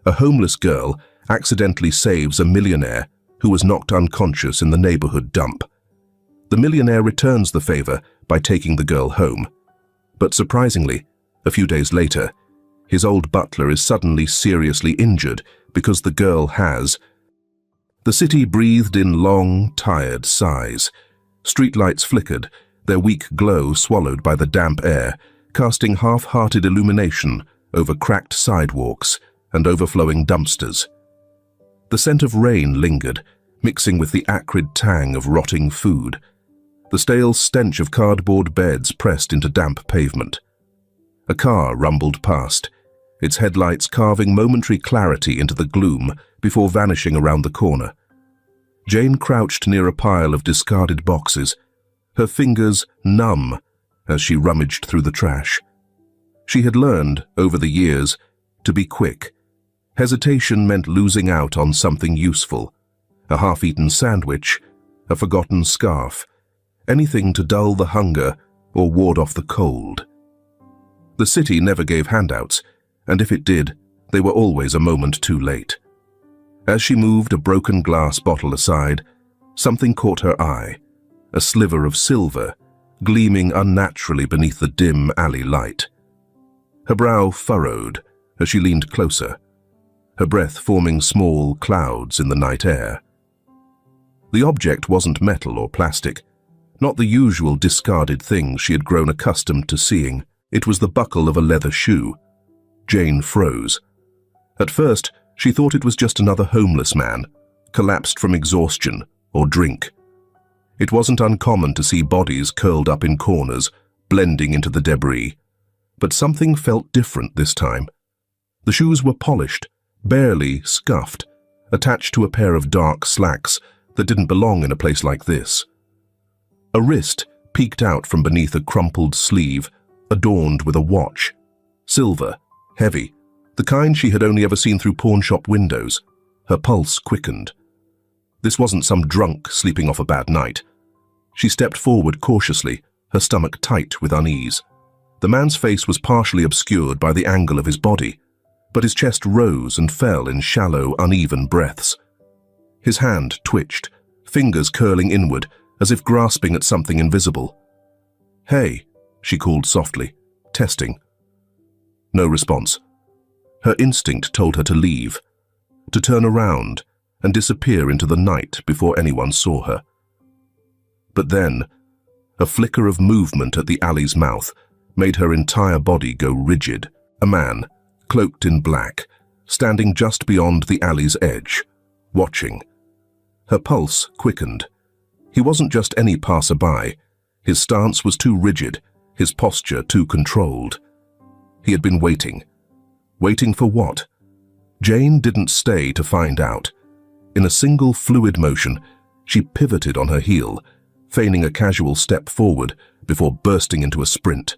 A homeless girl accidentally saves a millionaire who was knocked unconscious in the neighborhood dump. The millionaire returns the favor by taking the girl home. But surprisingly, a few days later, his old butler is suddenly seriously injured because the girl has. The city breathed in long, tired sighs. Streetlights flickered, their weak glow swallowed by the damp air, casting half-hearted illumination over cracked sidewalks and overflowing dumpsters. The scent of rain lingered, mixing with the acrid tang of rotting food. The stale stench of cardboard beds pressed into damp pavement. A car rumbled past, its headlights carving momentary clarity into the gloom before vanishing around the corner. Jane crouched near a pile of discarded boxes, her fingers numb as she rummaged through the trash. She had learned, over the years, to be quick. Hesitation meant losing out on something useful. A half-eaten sandwich, a forgotten scarf, anything to dull the hunger or ward off the cold. The city never gave handouts, and if it did, they were always a moment too late. As she moved a broken glass bottle aside, something caught her eye, a sliver of silver, gleaming unnaturally beneath the dim alley light. Her brow furrowed as she leaned closer, her breath forming small clouds in the night air. The object wasn't metal or plastic, not the usual discarded things she had grown accustomed to seeing. It was the buckle of a leather shoe. Jane froze. At first, she thought it was just another homeless man, collapsed from exhaustion or drink. It wasn't uncommon to see bodies curled up in corners, blending into the debris. But something felt different this time. The shoes were polished, barely scuffed, attached to a pair of dark slacks that didn't belong in a place like this. A wrist peeked out from beneath a crumpled sleeve, adorned with a watch. Silver, heavy, the kind she had only ever seen through pawnshop windows. Her pulse quickened. This wasn't some drunk sleeping off a bad night. She stepped forward cautiously, her stomach tight with unease. The man's face was partially obscured by the angle of his body, but his chest rose and fell in shallow, uneven breaths. His hand twitched, fingers curling inward, as if grasping at something invisible. "Hey," she called softly, testing. No response. Her instinct told her to leave, to turn around and disappear into the night before anyone saw her. But then, a flicker of movement at the alley's mouth made her entire body go rigid. A man, cloaked in black, standing just beyond the alley's edge, watching. Her pulse quickened. He wasn't just any passerby. His stance was too rigid, his posture too controlled. He had been waiting. Waiting for what? Jane didn't stay to find out. In a single fluid motion, she pivoted on her heel, feigning a casual step forward before bursting into a sprint.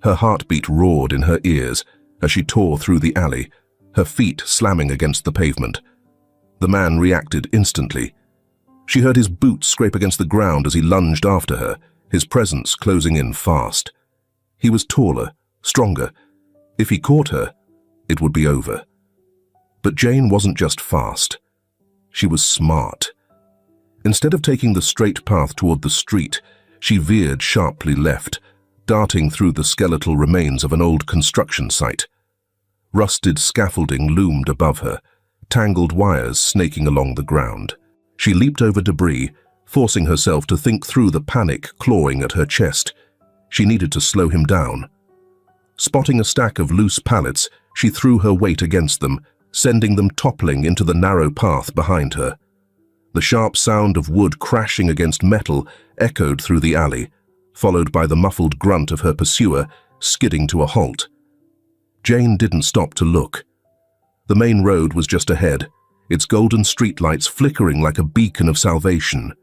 Her heartbeat roared in her ears as she tore through the alley, her feet slamming against the pavement. The man reacted instantly. She heard his boots scrape against the ground as he lunged after her, his presence closing in fast. He was taller, stronger. If he caught her, it would be over. But Jane wasn't just fast. She was smart. Instead of taking the straight path toward the street, she veered sharply left, darting through the skeletal remains of an old construction site. Rusted scaffolding loomed above her, tangled wires snaking along the ground. She leaped over debris, forcing herself to think through the panic clawing at her chest. She needed to slow him down. Spotting a stack of loose pallets, she threw her weight against them, sending them toppling into the narrow path behind her. The sharp sound of wood crashing against metal echoed through the alley, followed by the muffled grunt of her pursuer skidding to a halt. Jane didn't stop to look. The main road was just ahead, its golden streetlights flickering like a beacon of salvation.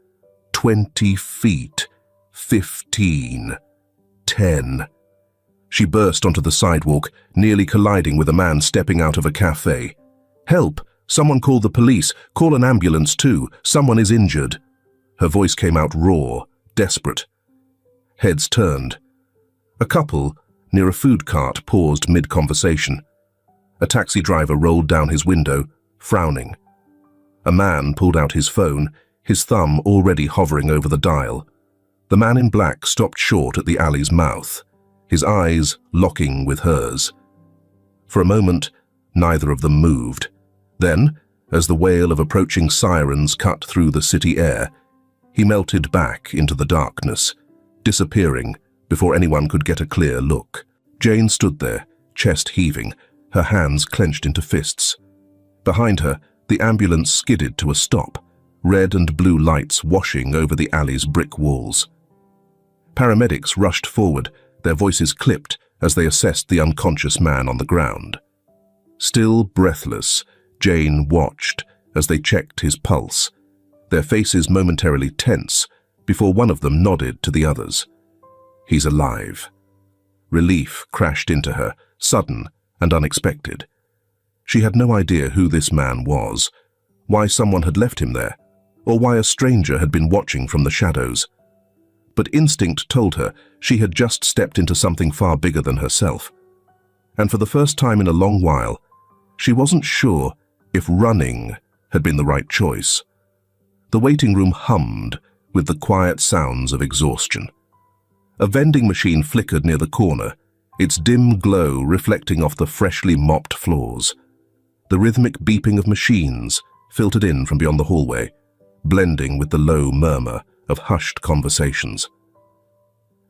20 feet. 15. 10. She burst onto the sidewalk, nearly colliding with a man stepping out of a cafe. "Help! Someone call the police! Call an ambulance too! Someone is injured!" Her voice came out raw, desperate. Heads turned. A couple, near a food cart, paused mid-conversation. A taxi driver rolled down his window, frowning. A man pulled out his phone, his thumb already hovering over the dial. The man in black stopped short at the alley's mouth, his eyes locking with hers. For a moment, neither of them moved. Then, as the wail of approaching sirens cut through the city air, he melted back into the darkness, disappearing before anyone could get a clear look. Jane stood there, chest heaving, her hands clenched into fists. Behind her, the ambulance skidded to a stop, red and blue lights washing over the alley's brick walls. Paramedics rushed forward, their voices clipped as they assessed the unconscious man on the ground. Still breathless, Jane watched as they checked his pulse, their faces momentarily tense before one of them nodded to the others. He's alive. Relief crashed into her, sudden and unexpected. She had no idea who this man was, why someone had left him there, or why a stranger had been watching from the shadows. But instinct told her she had just stepped into something far bigger than herself. And for the first time in a long while, she wasn't sure if running had been the right choice. The waiting room hummed with the quiet sounds of exhaustion. A vending machine flickered near the corner, its dim glow reflecting off the freshly mopped floors. The rhythmic beeping of machines filtered in from beyond the hallway, blending with the low murmur of hushed conversations.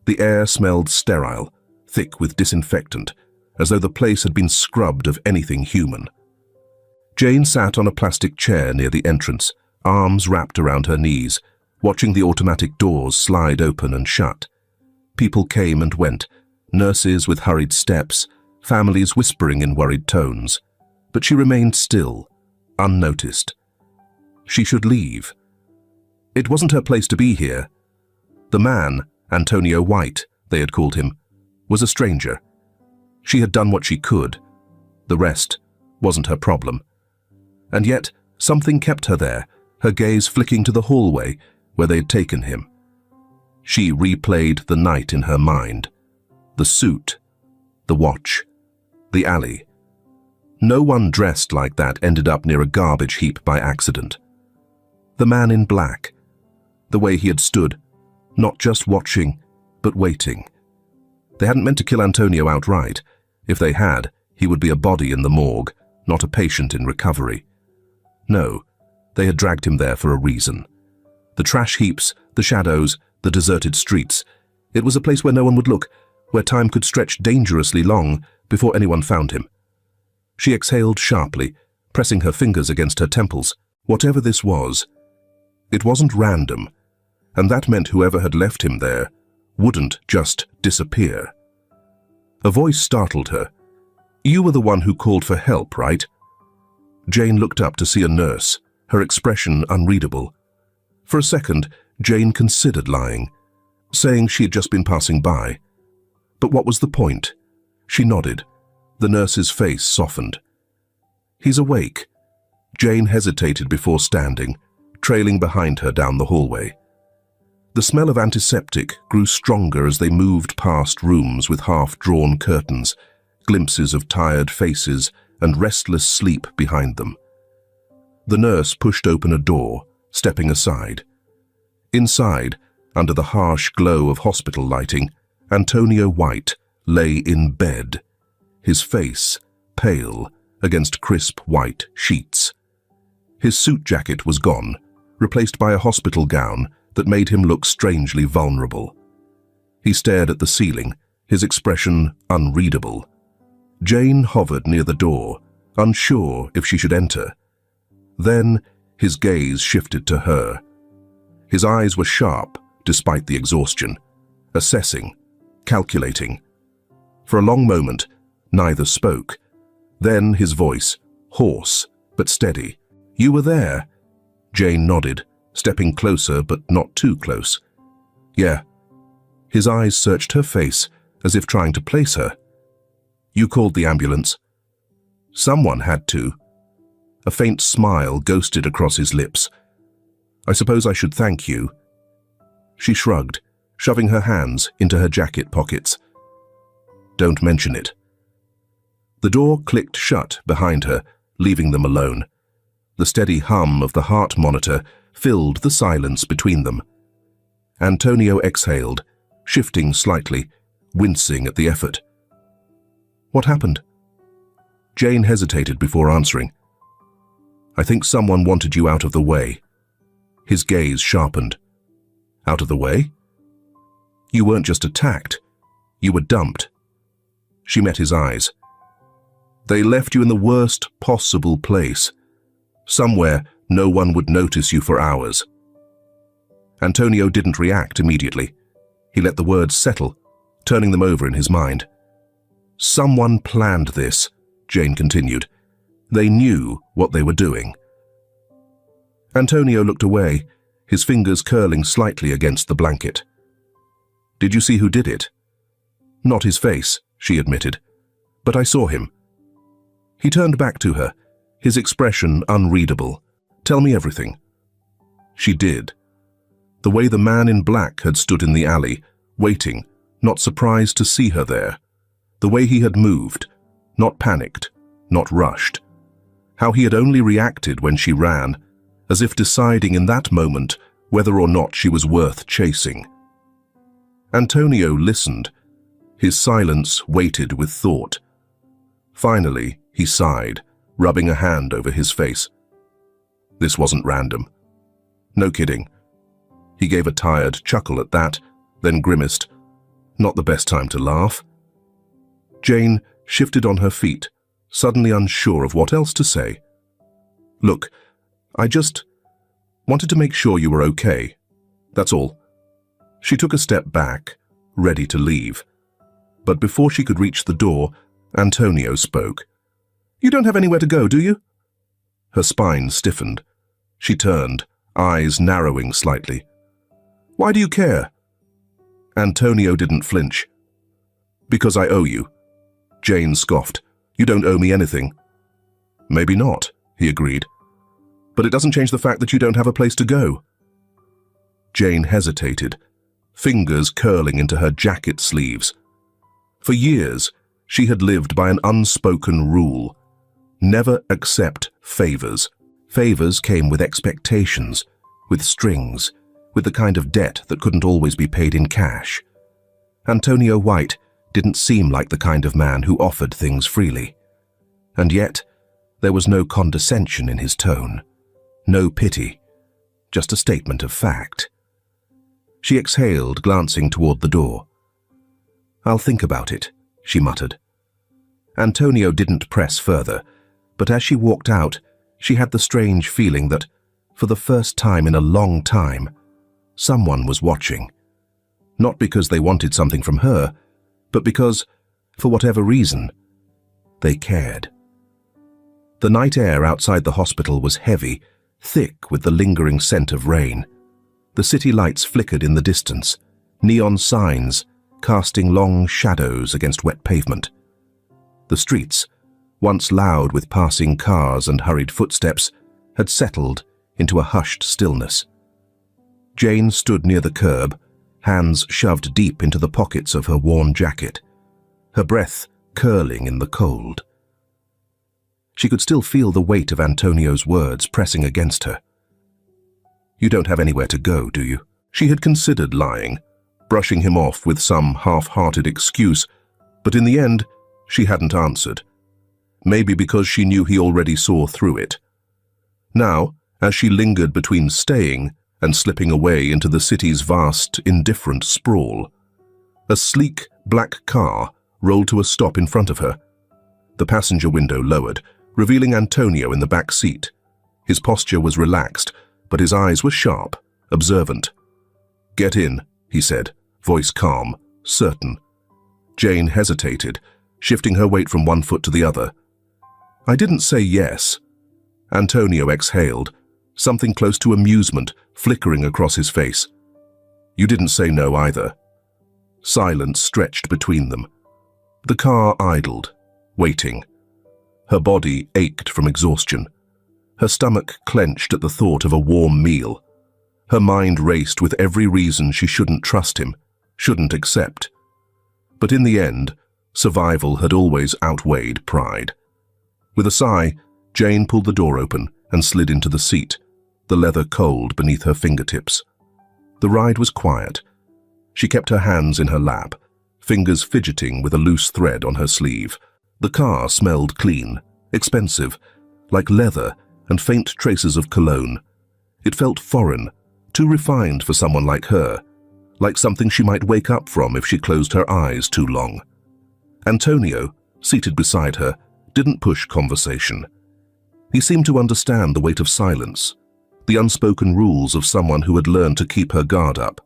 The air smelled sterile, thick with disinfectant, as though the place had been scrubbed of anything human. Jane sat on a plastic chair near the entrance, arms wrapped around her knees, watching the automatic doors slide open and shut. People came and went, nurses with hurried steps, families whispering in worried tones. But she remained still, unnoticed. She should leave. It wasn't her place to be here. The man, Antonio White, they had called him, was a stranger. She had done what she could. The rest wasn't her problem. And yet, something kept her there, her gaze flicking to the hallway where they had taken him. She replayed the night in her mind. The suit, the watch, the alley. No one dressed like that ended up near a garbage heap by accident. The man in black, the way he had stood, not just watching, but waiting. They hadn't meant to kill Antonio outright. If they had, he would be a body in the morgue, not a patient in recovery. No, they had dragged him there for a reason. The trash heaps, the shadows, the deserted streets. It was a place where no one would look, where time could stretch dangerously long before anyone found him. She exhaled sharply, pressing her fingers against her temples. Whatever this was, it wasn't random, and that meant whoever had left him there wouldn't just disappear. A voice startled her. "You were the one who called for help, right?" Jane looked up to see a nurse, her expression unreadable. For a second, Jane considered lying, saying she had just been passing by. But what was the point? She nodded. The nurse's face softened. "He's awake." Jane hesitated before standing, trailing behind her down the hallway. The smell of antiseptic grew stronger as they moved past rooms with half-drawn curtains, glimpses of tired faces and restless sleep behind them. The nurse pushed open a door, stepping aside. Inside, under the harsh glow of hospital lighting, Antonio White lay in bed, his face pale against crisp white sheets. His suit jacket was gone, replaced by a hospital gown that made him look strangely vulnerable. He stared at the ceiling, his expression unreadable. Jane hovered near the door, unsure if she should enter. Then his gaze shifted to her. His eyes were sharp, despite the exhaustion, assessing, calculating. For a long moment, neither spoke. Then his voice, hoarse but steady. "You were there?" Jane nodded, stepping closer but not too close. "Yeah." His eyes searched her face as if trying to place her. "You called the ambulance?" "Someone had to." A faint smile ghosted across his lips. "I suppose I should thank you." She shrugged, shoving her hands into her jacket pockets. "Don't mention it." The door clicked shut behind her, leaving them alone. The steady hum of the heart monitor filled the silence between them. Antonio exhaled, shifting slightly, wincing at the effort. "What happened?" Jane hesitated before answering. "I think someone wanted you out of the way." His gaze sharpened. "Out of the way? You weren't just attacked, you were dumped." She met his eyes. "They left you in the worst possible place. Somewhere no one would notice you for hours." Antonio didn't react immediately. He let the words settle, turning them over in his mind. "Someone planned this," Jane continued. "They knew what they were doing." Antonio looked away, his fingers curling slightly against the blanket. "Did you see who did it?" "Not his face," she admitted, "but I saw him." He turned back to her, his expression unreadable. "Tell me everything." She did. The way the man in black had stood in the alley, waiting, not surprised to see her there. The way he had moved, not panicked, not rushed. How he had only reacted when she ran, as if deciding in that moment whether or not she was worth chasing. Antonio listened. His silence weighted with thought. Finally, he sighed, rubbing a hand over his face. This wasn't random. No kidding. He gave a tired chuckle at that, then grimaced. Not the best time to laugh. Jane shifted on her feet, suddenly unsure of what else to say. "Look, I just wanted to make sure you were okay. That's all." She took a step back, ready to leave. But before she could reach the door, Antonio spoke. "You don't have anywhere to go, do you?" Her spine stiffened. She turned, eyes narrowing slightly. "Why do you care?" Antonio didn't flinch. "Because I owe you." Jane scoffed. "You don't owe me anything." "Maybe not," he agreed. "But it doesn't change the fact that you don't have a place to go." Jane hesitated, fingers curling into her jacket sleeves. For years, she had lived by an unspoken rule. Never accept favors. Favors came with expectations, with strings, with the kind of debt that couldn't always be paid in cash. Antonio White didn't seem like the kind of man who offered things freely. And yet, there was no condescension in his tone, no pity, just a statement of fact. She exhaled, glancing toward the door. "I'll think about it," she muttered. Antonio didn't press further, but as she walked out, she had the strange feeling that, for the first time in a long time, someone was watching. Not because they wanted something from her, but because, for whatever reason, they cared. The night air outside the hospital was heavy, thick with the lingering scent of rain. The city lights flickered in the distance, neon signs casting long shadows against wet pavement. The streets, once loud with passing cars and hurried footsteps, had settled into a hushed stillness. Jane stood near the curb, hands shoved deep into the pockets of her worn jacket, her breath curling in the cold. She could still feel the weight of Antonio's words pressing against her. "You don't have anywhere to go, do you?" She had considered lying, brushing him off with some half-hearted excuse, but in the end, she hadn't answered. Maybe because she knew he already saw through it. Now, as she lingered between staying and slipping away into the city's vast, indifferent sprawl, a sleek, black car rolled to a stop in front of her. The passenger window lowered, revealing Antonio in the back seat. His posture was relaxed, but his eyes were sharp, observant. "Get in," he said, voice calm, certain. Jane hesitated, shifting her weight from one foot to the other. "I didn't say yes." Antonio exhaled, something close to amusement flickering across his face. "You didn't say no either." Silence stretched between them. The car idled, waiting. Her body ached from exhaustion. Her stomach clenched at the thought of a warm meal. Her mind raced with every reason she shouldn't trust him, shouldn't accept. But in the end, Survival had always outweighed pride. With a sigh, Jane pulled the door open and slid into the seat, the leather cold beneath her fingertips. The ride was quiet. She kept her hands in her lap, fingers fidgeting with a loose thread on her sleeve. The car smelled clean, expensive, like leather and faint traces of cologne. It felt foreign, too refined for someone like her, like something she might wake up from if she closed her eyes too long. Antonio, seated beside her, didn't push conversation. He seemed to understand the weight of silence, the unspoken rules of someone who had learned to keep her guard up.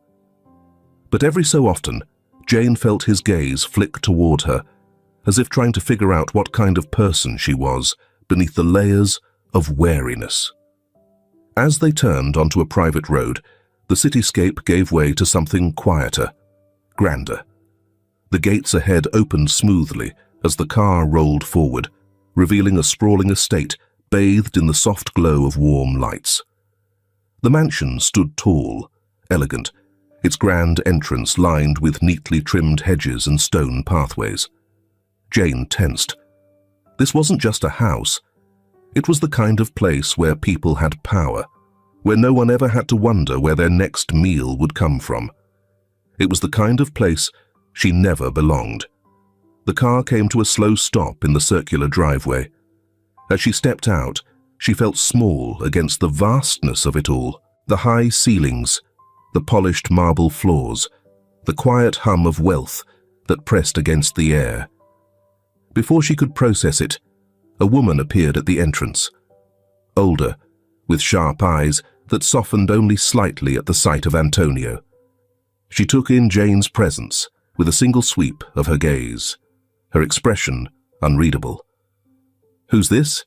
But every so often, Jane felt his gaze flick toward her, as if trying to figure out what kind of person she was beneath the layers of wariness. As they turned onto a private road, the cityscape gave way to something quieter, grander. The gates ahead opened smoothly as the car rolled forward, revealing a sprawling estate bathed in the soft glow of warm lights. The mansion stood tall, elegant, its grand entrance lined with neatly trimmed hedges and stone pathways. Jane tensed. This wasn't just a house. It was the kind of place where people had power, where no one ever had to wonder where their next meal would come from. It was the kind of place she never belonged. The car came to a slow stop in the circular driveway. As she stepped out, she felt small against the vastness of it all. The high ceilings, the polished marble floors, the quiet hum of wealth that pressed against the air. Before she could process it, a woman appeared at the entrance. Older, with sharp eyes that softened only slightly at the sight of Antonio. She took in Jane's presence with a single sweep of her gaze, her expression unreadable. "Who's this?"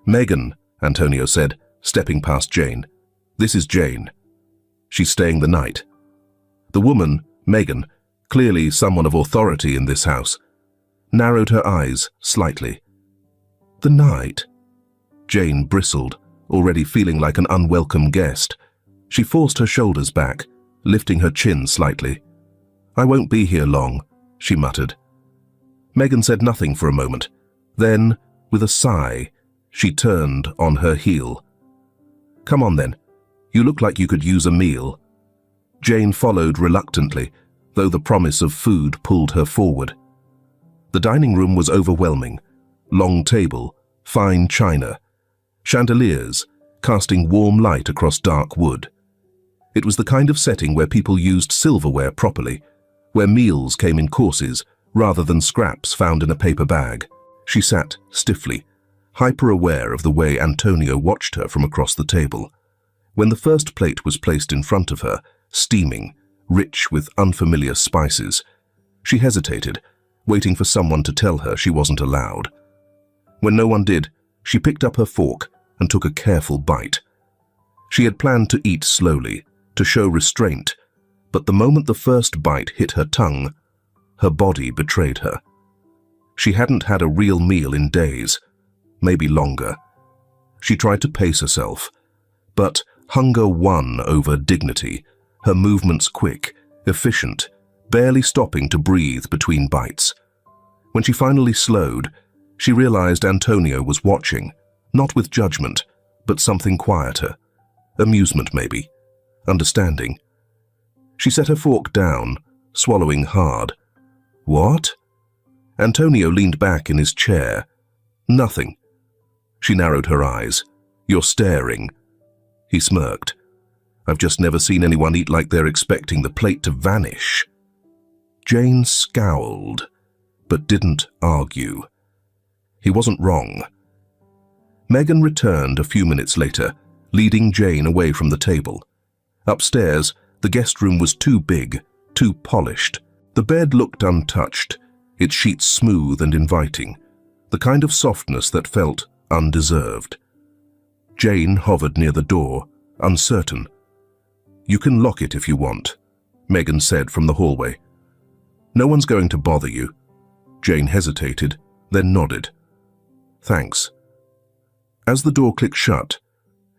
"Megan," Antonio said, stepping past Jane. "This is Jane. She's staying the night." The woman, Megan, clearly someone of authority in this house, narrowed her eyes slightly. "The night?" Jane bristled, already feeling like an unwelcome guest. She forced her shoulders back, lifting her chin slightly. "I won't be here long," she muttered. Megan said nothing for a moment. Then, with a sigh, she turned on her heel. "Come on then. You look like you could use a meal." Jane followed reluctantly, though the promise of food pulled her forward. The dining room was overwhelming. Long table, fine china, chandeliers casting warm light across dark wood. It was the kind of setting where people used silverware properly, where meals came in courses rather than scraps found in a paper bag. She sat stiffly, hyper-aware of the way Antonio watched her from across the table. When the first plate was placed in front of her, steaming, rich with unfamiliar spices, she hesitated, waiting for someone to tell her she wasn't allowed. When no one did, she picked up her fork and took a careful bite. She had planned to eat slowly, to show restraint, but the moment the first bite hit her tongue, her body betrayed her. She hadn't had a real meal in days, maybe longer. She tried to pace herself, but hunger won over dignity, her movements quick, efficient, barely stopping to breathe between bites. When she finally slowed, she realized Antonio was watching, not with judgment, but something quieter. Amusement maybe, understanding. She set her fork down, swallowing hard. "What?" Antonio leaned back in his chair. "Nothing." She narrowed her eyes. "You're staring." He smirked. "I've just never seen anyone eat like they're expecting the plate to vanish." Jane scowled, but didn't argue. He wasn't wrong. Megan returned a few minutes later, leading Jane away from the table. Upstairs, the guest room was too big, too polished. The bed looked untouched, its sheets smooth and inviting, the kind of softness that felt undeserved. Jane hovered near the door, uncertain. "You can lock it if you want," Megan said from the hallway. "No one's going to bother you." Jane hesitated, then nodded. "Thanks." As the door clicked shut,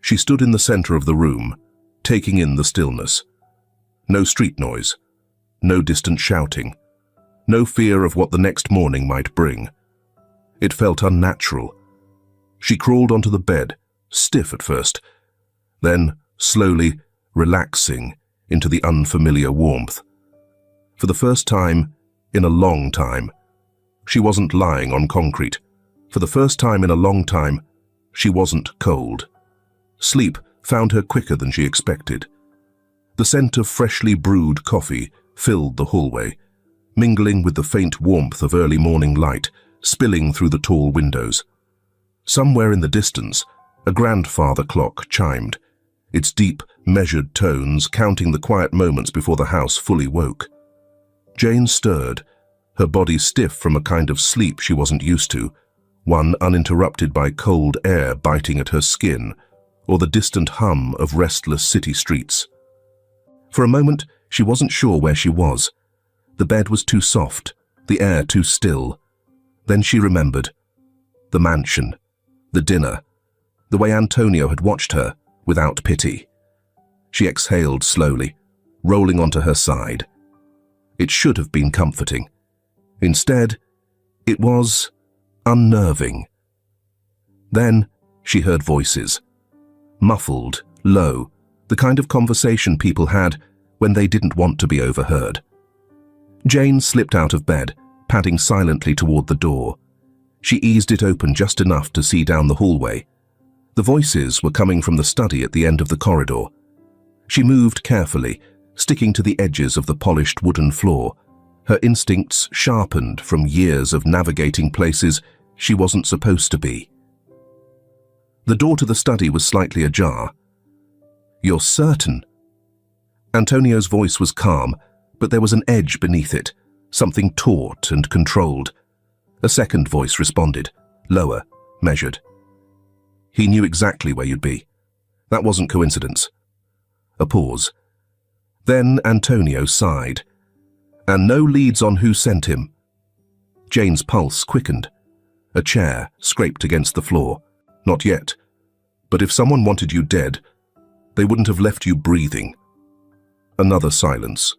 she stood in the center of the room, taking in the stillness. No street noise, no distant shouting, no fear of what the next morning might bring. It felt unnatural. She crawled onto the bed, stiff at first, then slowly relaxing into the unfamiliar warmth. For the first time in a long time, she wasn't lying on concrete. For the first time in a long time, she wasn't cold. Sleep found her quicker than she expected. The scent of freshly brewed coffee filled the hallway, mingling with the faint warmth of early morning light spilling through the tall windows. Somewhere in the distance, a grandfather clock chimed, its deep, measured tones counting the quiet moments before the house fully woke. Jane stirred, her body stiff from a kind of sleep she wasn't used to, one uninterrupted by cold air biting at her skin or the distant hum of restless city streets. For a moment, she wasn't sure where she was. The bed was too soft, the air too still. Then she remembered. The mansion, the dinner, the way Antonio had watched her without pity. She exhaled slowly, rolling onto her side. It should have been comforting. Instead, it was unnerving. Then she heard voices. Muffled, low, the kind of conversation people had when they didn't want to be overheard. Jane slipped out of bed, padding silently toward the door. She eased it open just enough to see down the hallway. The voices were coming from the study at the end of the corridor. She moved carefully, sticking to the edges of the polished wooden floor, her instincts sharpened from years of navigating places she wasn't supposed to be. The door to the study was slightly ajar. "You're certain?" Antonio's voice was calm, but there was an edge beneath it, something taut and controlled. A second voice responded, lower, measured. "He knew exactly where you'd be. That wasn't coincidence." A pause. Then Antonio sighed. "And no leads on who sent him." Jane's pulse quickened. A chair scraped against the floor. "Not yet. But if someone wanted you dead, they wouldn't have left you breathing." Another silence.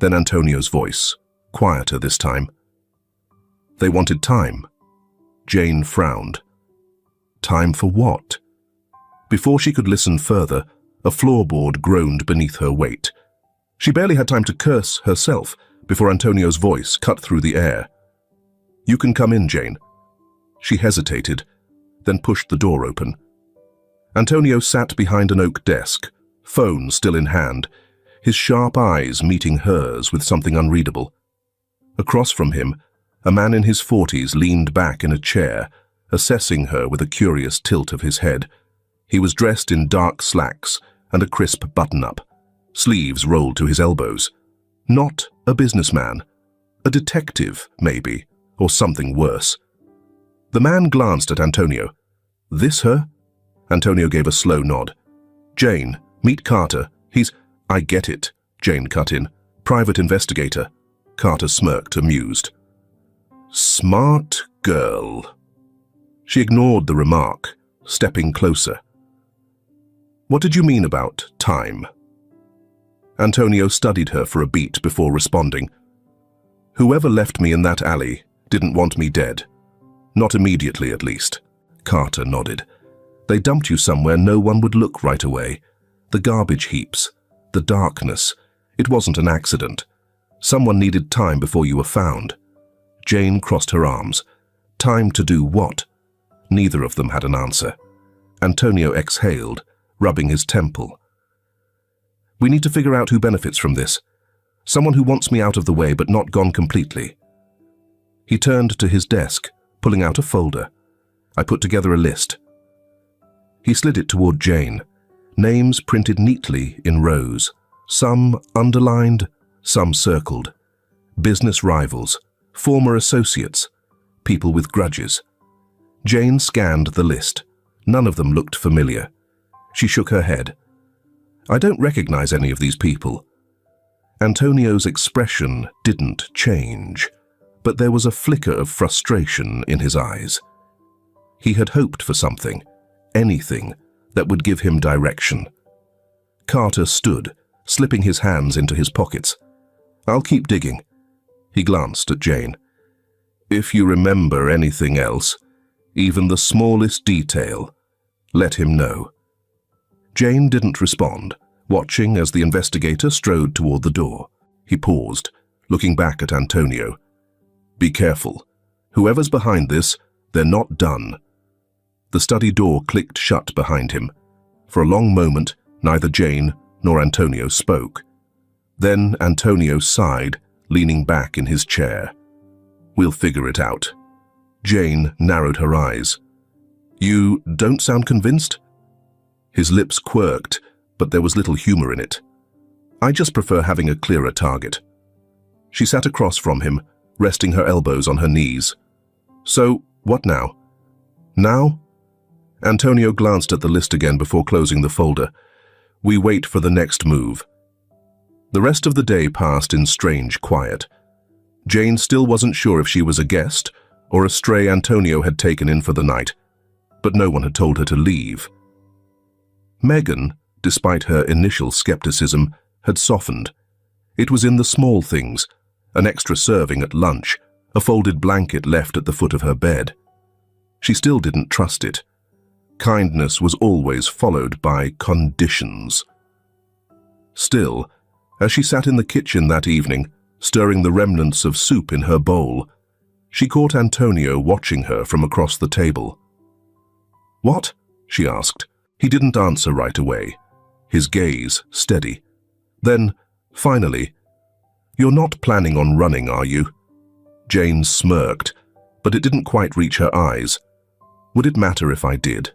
Then Antonio's voice, quieter this time. "They wanted time." Jane frowned. Time for what? Before she could listen further, a floorboard groaned beneath her weight. She barely had time to curse herself before Antonio's voice cut through the air. "You can come in, Jane." She hesitated, then pushed the door open. Antonio sat behind an oak desk, phone still in hand, his sharp eyes meeting hers with something unreadable. Across from him, a man in his 40s leaned back in a chair, assessing her with a curious tilt of his head. He was dressed in dark slacks and a crisp button-up, sleeves rolled to his elbows. Not a businessman. A detective, maybe, or something worse. The man glanced at Antonio. "This her?" Antonio gave a slow nod. "Jane, meet Carter. He's—" "I get it," Jane cut in. "Private investigator." Carter smirked, amused. "Smart girl." She ignored the remark, stepping closer. "What did you mean about time?" Antonio studied her for a beat before responding. "Whoever left me in that alley didn't want me dead. Not immediately, at least." Carter nodded. "They dumped you somewhere no one would look right away. The garbage heaps, the darkness. It wasn't an accident. Someone needed time before you were found." Jane crossed her arms. Time to do what? Neither of them had an answer. Antonio exhaled, rubbing his temple. "We need to figure out who benefits from this. Someone who wants me out of the way but not gone completely." He turned to his desk, pulling out a folder. "I put together a list." He slid it toward Jane. Names printed neatly in rows, some underlined, some circled. Business rivals, former associates, people with grudges. Jane scanned the list. None of them looked familiar. She shook her head. "I don't recognize any of these people." Antonio's expression didn't change, but there was a flicker of frustration in his eyes. He had hoped for something, anything, that would give him direction. Carter stood, slipping his hands into his pockets. "I'll keep digging." He glanced at Jane. "If you remember anything else, even the smallest detail, let him know." Jane didn't respond, watching as the investigator strode toward the door. He paused, looking back at Antonio. "Be careful. Whoever's behind this, they're not done." The study door clicked shut behind him. For a long moment, neither Jane nor Antonio spoke. Then Antonio sighed, leaning back in his chair. "We'll figure it out." Jane narrowed her eyes. "You don't sound convinced?" His lips quirked, but there was little humor in it. "I just prefer having a clearer target." She sat across from him, resting her elbows on her knees. "So, what now?" "Now?" Antonio glanced at the list again before closing the folder. "We wait for the next move." The rest of the day passed in strange quiet. Jane still wasn't sure if she was a guest or a stray Antonio had taken in for the night, but no one had told her to leave. Megan, despite her initial skepticism, had softened. It was in the small things, an extra serving at lunch, a folded blanket left at the foot of her bed. She still didn't trust it. Kindness was always followed by conditions. Still, as she sat in the kitchen that evening, stirring the remnants of soup in her bowl, she caught Antonio watching her from across the table. "What?" she asked. He didn't answer right away, his gaze steady. Then, finally, "You're not planning on running, are you?" Jane smirked, but it didn't quite reach her eyes. "Would it matter if I did?"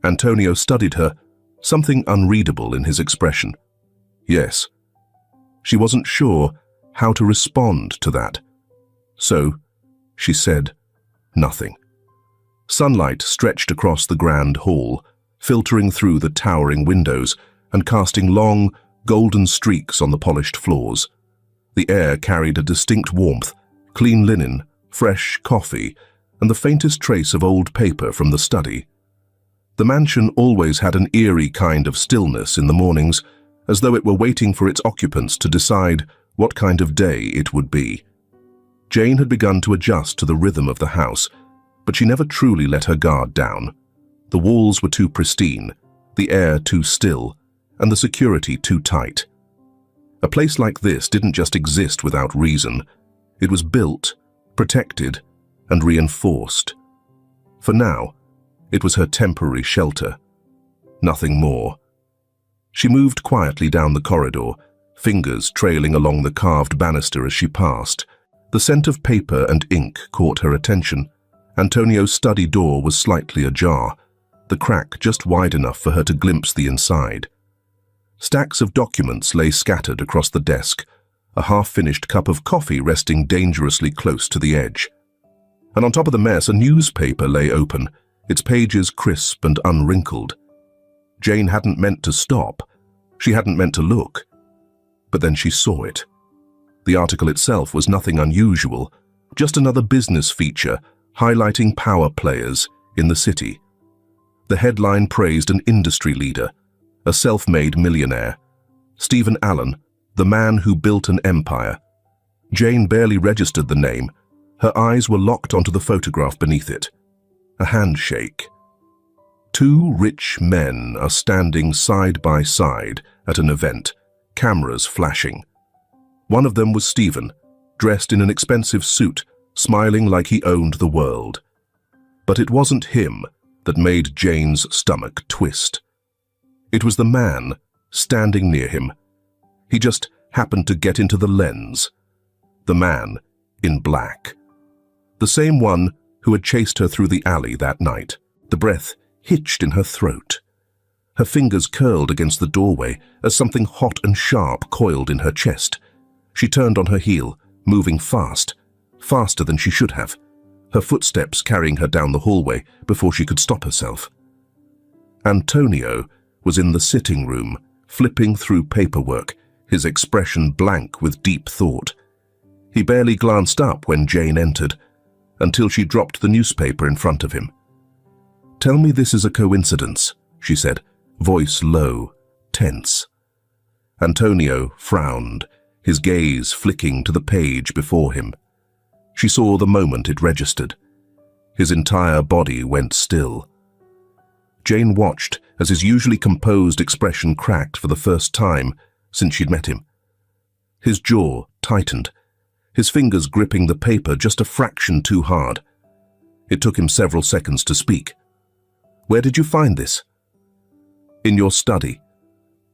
Antonio studied her, something unreadable in his expression. "Yes." She wasn't sure how to respond to that. So, she said nothing. Sunlight stretched across the grand hall, filtering through the towering windows and casting long, golden streaks on the polished floors. The air carried a distinct warmth, clean linen, fresh coffee, and the faintest trace of old paper from the study. The mansion always had an eerie kind of stillness in the mornings, as though it were waiting for its occupants to decide what kind of day it would be. Jane had begun to adjust to the rhythm of the house, but she never truly let her guard down. The walls were too pristine, the air too still, and the security too tight. A place like this didn't just exist without reason. It was built, protected, and reinforced. For now, it was her temporary shelter. Nothing more. She moved quietly down the corridor, fingers trailing along the carved banister as she passed. The scent of paper and ink caught her attention. Antonio's study door was slightly ajar, the crack just wide enough for her to glimpse the inside. Stacks of documents lay scattered across the desk, a half-finished cup of coffee resting dangerously close to the edge. And on top of the mess, a newspaper lay open, its pages crisp and unwrinkled. Jane hadn't meant to stop. She hadn't meant to look. But then she saw it. The article itself was nothing unusual, just another business feature highlighting power players in the city. The headline praised an industry leader, a self-made millionaire, Stephen Allen, the man who built an empire. Jane barely registered the name. Her eyes were locked onto the photograph beneath it. A handshake. Two rich men are standing side by side at an event, cameras flashing. One of them was Stephen, dressed in an expensive suit, smiling like he owned the world. But it wasn't him that made Jane's stomach twist. It was the man standing near him. He just happened to get into the lens. The man in black. The same one who had chased her through the alley that night. The breath hitched in her throat. Her fingers curled against the doorway as something hot and sharp coiled in her chest. She turned on her heel, moving fast, faster than she should have, her footsteps carrying her down the hallway before she could stop herself. Antonio was in the sitting room, flipping through paperwork, his expression blank with deep thought. He barely glanced up when Jane entered, until she dropped the newspaper in front of him. "Tell me this is a coincidence," she said, voice low, tense. Antonio frowned, his gaze flicking to the page before him. She saw the moment it registered. His entire body went still. Jane watched as his usually composed expression cracked for the first time since she'd met him. His jaw tightened, his fingers gripping the paper just a fraction too hard. It took him several seconds to speak. "Where did you find this?" "In your study."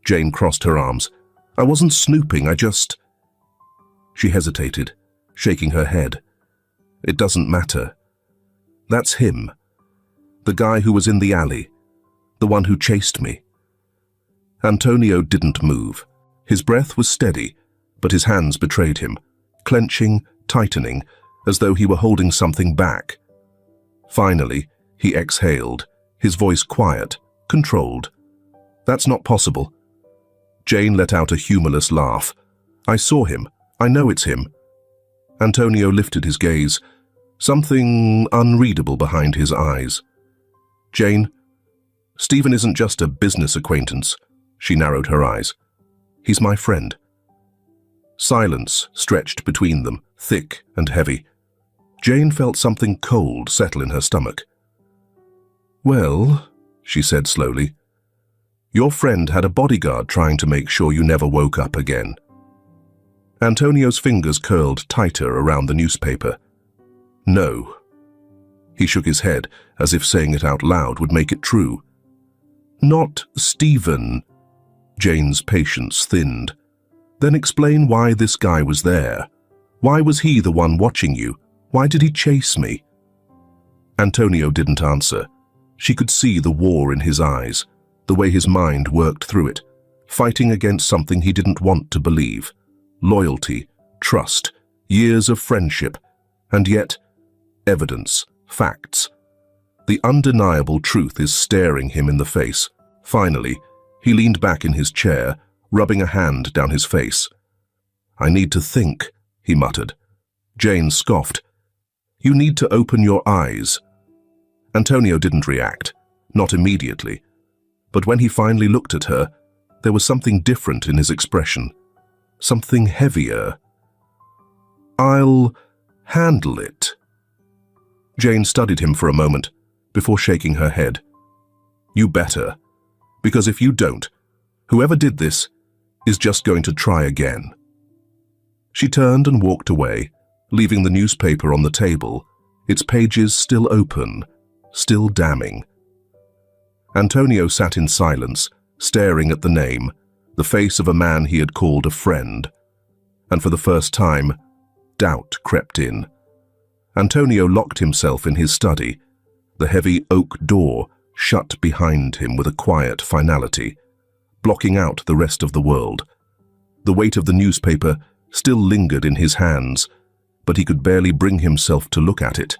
Jane crossed her arms. "I wasn't snooping, I just—" She hesitated, shaking her head. "It doesn't matter. That's him. The guy who was in the alley. The one who chased me." Antonio didn't move. His breath was steady, but his hands betrayed him, clenching, tightening, as though he were holding something back. Finally, he exhaled, his voice quiet, controlled. "That's not possible." Jane let out a humorless laugh. "I saw him. I know it's him." Antonio lifted his gaze, something unreadable behind his eyes. "Jane, Stephen isn't just a business acquaintance." She narrowed her eyes. "He's my friend." Silence stretched between them, thick and heavy. Jane felt something cold settle in her stomach. "Well," she said slowly, "your friend had a bodyguard trying to make sure you never woke up again." Antonio's fingers curled tighter around the newspaper. "No." He shook his head, as if saying it out loud would make it true. "Not Stephen." Jane's patience thinned. "Then explain why this guy was there. Why was he the one watching you? Why did he chase me?" Antonio didn't answer. She could see the war in his eyes, the way his mind worked through it, fighting against something he didn't want to believe. Loyalty, trust, years of friendship, and yet, evidence, facts. The undeniable truth is staring him in the face. Finally, he leaned back in his chair, rubbing a hand down his face. "I need to think," he muttered. Jane scoffed. "You need to open your eyes." Antonio didn't react, not immediately. But when he finally looked at her, there was something different in his expression. Something heavier. "I'll handle it." Jane studied him for a moment, before shaking her head. "You better. Because if you don't, whoever did this is just going to try again." She turned and walked away, leaving the newspaper on the table, its pages still open, still damning. Antonio sat in silence, staring at the name, the face of a man he had called a friend. And for the first time, doubt crept in. Antonio locked himself in his study, the heavy oak door shut behind him with a quiet finality, blocking out the rest of the world. The weight of the newspaper still lingered in his hands, but he could barely bring himself to look at it.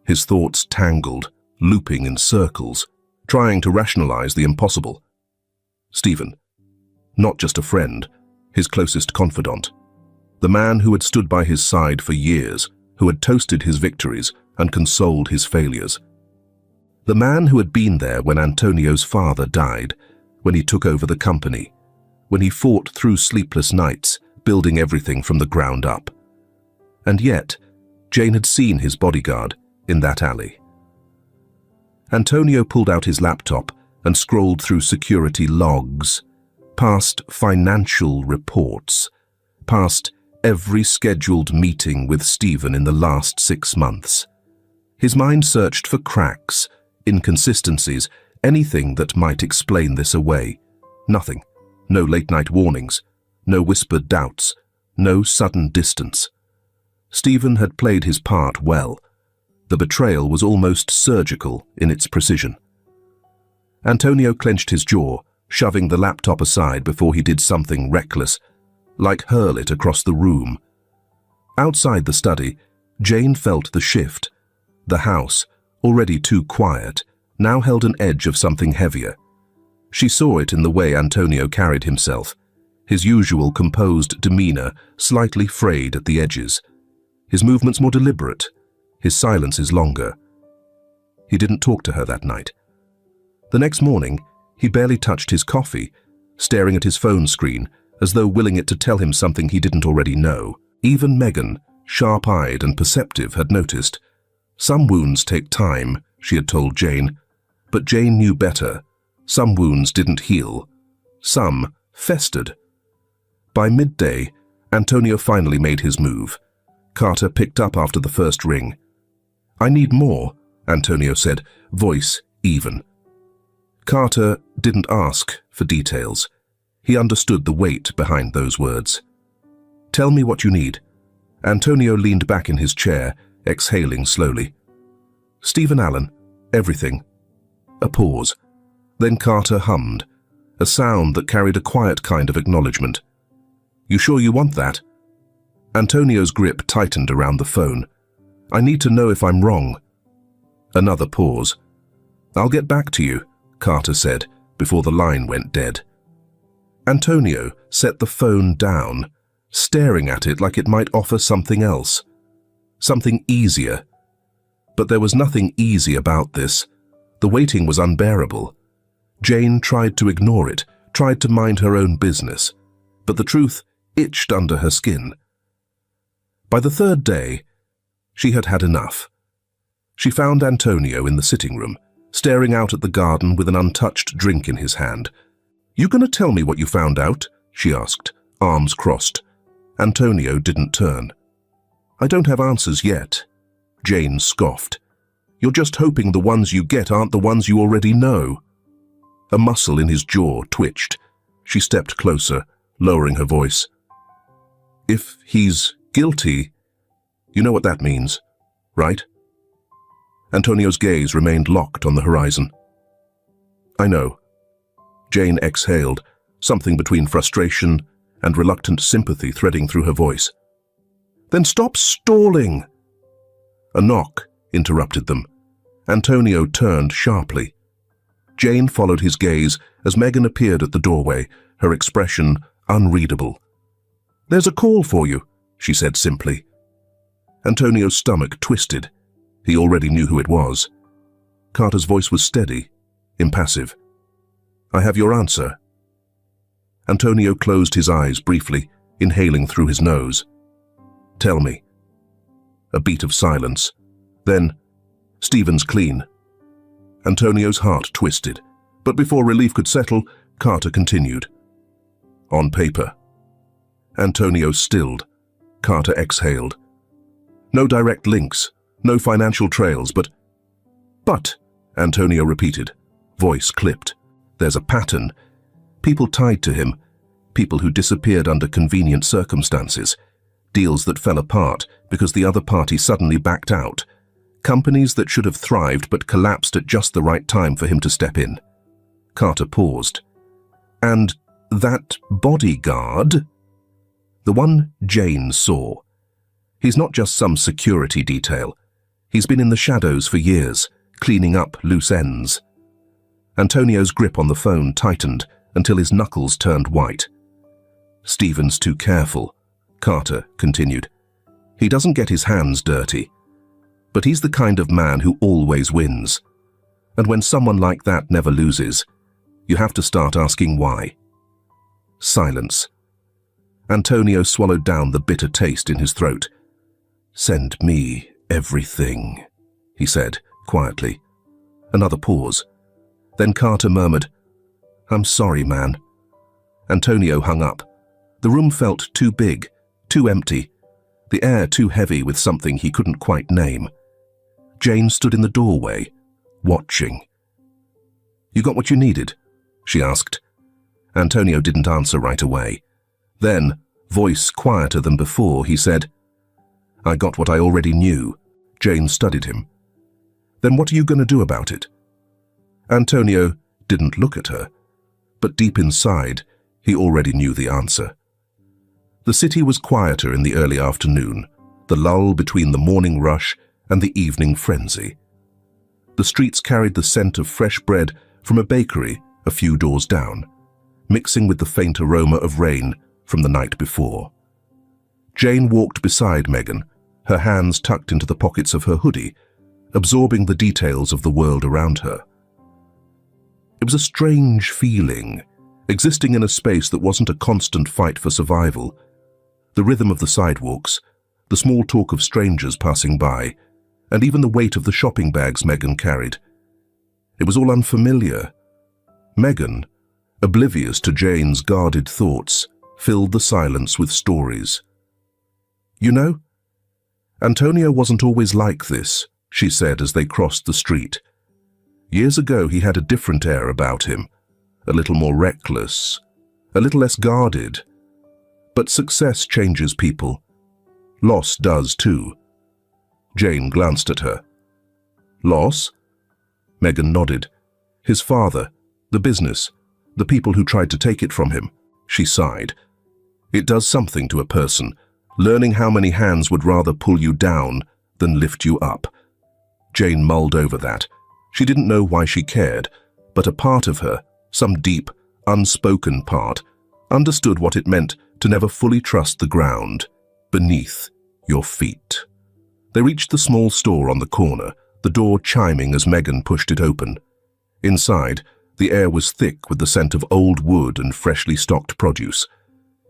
His thoughts tangled, looping in circles, trying to rationalize the impossible. Stephen. Not just a friend, his closest confidant. The man who had stood by his side for years, who had toasted his victories and consoled his failures. The man who had been there when Antonio's father died, when he took over the company, when he fought through sleepless nights, building everything from the ground up. And yet, Jane had seen his bodyguard in that alley. Antonio pulled out his laptop and scrolled through security logs, past financial reports, past every scheduled meeting with Stephen in the last 6 months. His mind searched for cracks, inconsistencies, anything that might explain this away. Nothing. No late-night warnings, no whispered doubts, no sudden distance. Stephen had played his part well. The betrayal was almost surgical in its precision. Antonio clenched his jaw, shoving the laptop aside before he did something reckless, like hurl it across the room. Outside the study, Jane felt the shift. The house, already too quiet, now held an edge of something heavier. She saw it in the way Antonio carried himself, his usual composed demeanor slightly frayed at the edges, his movements more deliberate, his silences longer. He didn't talk to her that night. The next morning, he barely touched his coffee, staring at his phone screen as though willing it to tell him something he didn't already know. Even Megan, sharp-eyed and perceptive, had noticed. Some wounds take time, she had told Jane, but Jane knew better. Some wounds didn't heal. Some festered. By midday, Antonio finally made his move. Carter picked up after the first ring. "I need more," Antonio said, voice even. Carter didn't ask for details. He understood the weight behind those words. "Tell me what you need." Antonio leaned back in his chair, exhaling slowly. "Stephen Allen, everything." A pause. Then Carter hummed, a sound that carried a quiet kind of acknowledgement. "You sure you want that?" Antonio's grip tightened around the phone. "I need to know if I'm wrong." Another pause. "I'll get back to you," Carter said, before the line went dead. Antonio set the phone down, staring at it like it might offer something else. Something easier. But there was nothing easy about this. The waiting was unbearable. Jane tried to ignore it, tried to mind her own business, but the truth itched under her skin. By the third day, she had had enough. She found Antonio in the sitting room, staring out at the garden with an untouched drink in his hand. "You gonna tell me what you found out?" she asked, arms crossed. Antonio didn't turn. "I don't have answers yet," Jane scoffed. "You're just hoping the ones you get aren't the ones you already know." A muscle in his jaw twitched. She stepped closer, lowering her voice. "If he's guilty, you know what that means, right?" Antonio's gaze remained locked on the horizon. "I know." Jane exhaled, something between frustration and reluctant sympathy threading through her voice. "Then stop stalling!" A knock interrupted them. Antonio turned sharply. Jane followed his gaze as Megan appeared at the doorway, her expression unreadable. "There's a call for you," she said simply. Antonio's stomach twisted. He already knew who it was. Carter's voice was steady, impassive. "I have your answer." Antonio closed his eyes briefly, inhaling through his nose. "Tell me." A beat of silence. Then, "Stephen's clean." Antonio's heart twisted, but before relief could settle, Carter continued. "On paper." Antonio stilled. Carter exhaled. "No direct links, no financial trails, but..." "But," Antonio repeated, voice clipped. "There's a pattern. People tied to him, people who disappeared under convenient circumstances, deals that fell apart because the other party suddenly backed out, companies that should have thrived but collapsed at just the right time for him to step in." Carter paused. "And that bodyguard?" "The one Jane saw. He's not just some security detail. He's been in the shadows for years, cleaning up loose ends." Antonio's grip on the phone tightened until his knuckles turned white. "Stephen's too careful," Carter continued. "He doesn't get his hands dirty. But he's the kind of man who always wins. And when someone like that never loses, you have to start asking why." Silence. Antonio swallowed down the bitter taste in his throat. "Send me everything," he said quietly. Another pause. Then Carter murmured, "I'm sorry, man." Antonio hung up. The room felt too big, too empty, the air too heavy with something he couldn't quite name. Jane stood in the doorway, watching. "You got what you needed?" she asked. Antonio didn't answer right away. Then, voice quieter than before, he said, "I got what I already knew." Jane studied him. "Then what are you going to do about it?" Antonio didn't look at her, but deep inside, he already knew the answer. The city was quieter in the early afternoon, the lull between the morning rush and the evening frenzy. The streets carried the scent of fresh bread from a bakery a few doors down, mixing with the faint aroma of rain from the night before. Jane walked beside Megan, her hands tucked into the pockets of her hoodie, absorbing the details of the world around her. It was a strange feeling, existing in a space that wasn't a constant fight for survival. The rhythm of the sidewalks, the small talk of strangers passing by, and even the weight of the shopping bags Megan carried. It was all unfamiliar. Megan, oblivious to Jane's guarded thoughts, filled the silence with stories. "You know, Antonio wasn't always like this," she said as they crossed the street. "Years ago he had a different air about him, a little more reckless, a little less guarded. But success changes people. Loss does too." Jane glanced at her. "Loss?" Megan nodded. "His father, the business, the people who tried to take it from him." She sighed. "It does something to a person, learning how many hands would rather pull you down than lift you up." Jane mulled over that. She didn't know why she cared, but a part of her, some deep, unspoken part, understood what it meant to never fully trust the ground beneath your feet. They reached the small store on the corner, the door chiming as Megan pushed it open. Inside, the air was thick with the scent of old wood and freshly stocked produce.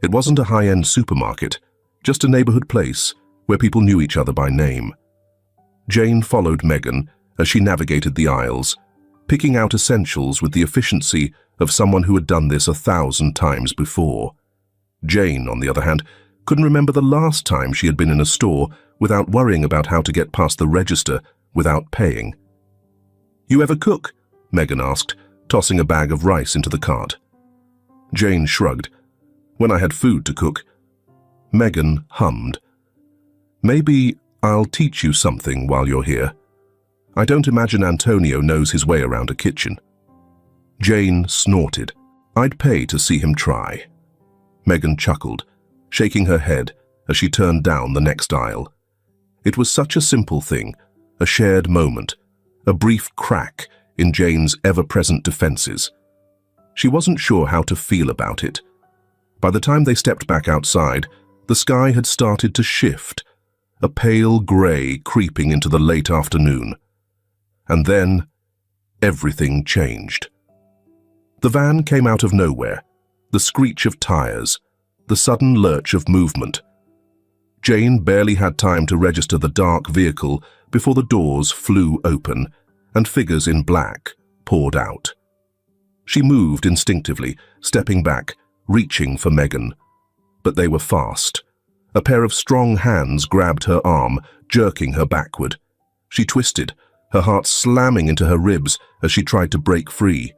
It wasn't a high-end supermarket, just a neighborhood place where people knew each other by name. Jane followed Megan as she navigated the aisles, picking out essentials with the efficiency of someone who had done this 1,000 times before. Jane, on the other hand, couldn't remember the last time she had been in a store without worrying about how to get past the register without paying. "You ever cook?" Megan asked, tossing a bag of rice into the cart. Jane shrugged. "When I had food to cook." Megan hummed. "Maybe I'll teach you something while you're here. I don't imagine Antonio knows his way around a kitchen." Jane snorted. "I'd pay to see him try." Megan chuckled, shaking her head as she turned down the next aisle. It was such a simple thing, a shared moment, a brief crack in Jane's ever-present defenses. She wasn't sure how to feel about it. By the time they stepped back outside, the sky had started to shift, a pale grey creeping into the late afternoon. And then, everything changed. The van came out of nowhere, the screech of tires, the sudden lurch of movement. Jane barely had time to register the dark vehicle before the doors flew open and figures in black poured out. She moved instinctively, stepping back, reaching for Megan. But they were fast. A pair of strong hands grabbed her arm, jerking her backward. She twisted, her heart slamming into her ribs as she tried to break free.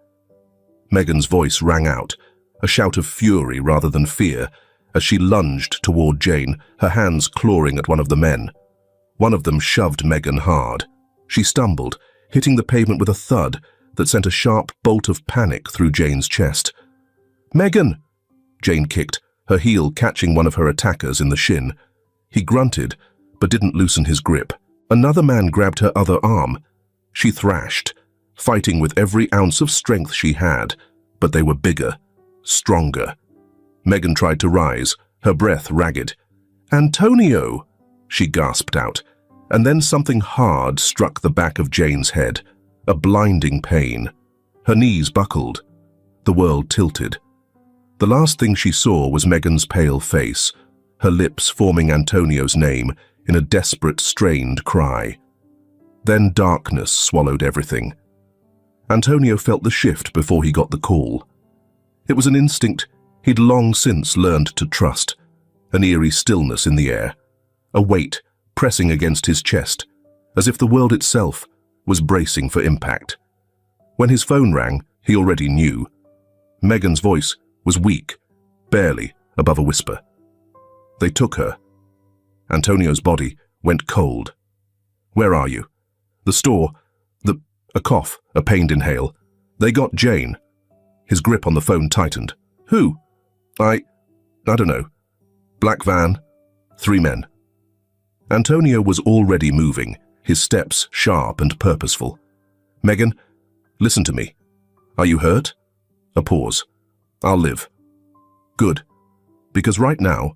Megan's voice rang out, a shout of fury rather than fear, as she lunged toward Jane, her hands clawing at one of the men. One of them shoved Megan hard. She stumbled, hitting the pavement with a thud that sent a sharp bolt of panic through Jane's chest. "Megan!" Jane kicked, her heel catching one of her attackers in the shin. He grunted, but didn't loosen his grip. Another man grabbed her other arm. She thrashed, fighting with every ounce of strength she had, but they were bigger, stronger. Megan tried to rise, her breath ragged. "Antonio!" she gasped out, and then something hard struck the back of Jane's head, a blinding pain. Her knees buckled. The world tilted. The last thing she saw was Megan's pale face, her lips forming Antonio's name in a desperate, strained cry. Then darkness swallowed everything. Antonio felt the shift before he got the call. It was an instinct he'd long since learned to trust, an eerie stillness in the air, a weight pressing against his chest, as if the world itself was bracing for impact. When his phone rang, he already knew. Megan's voice was weak, barely above a whisper. They took her. Antonio's body went cold. "Where are you?" "The store. A cough, a pained inhale. They got Jane." His grip on the phone tightened. "Who?" I don't know. Black van, 3 men. Antonio was already moving, his steps sharp and purposeful. "Megan, listen to me. Are you hurt?" A pause. "I'll live." "Good. Because right now,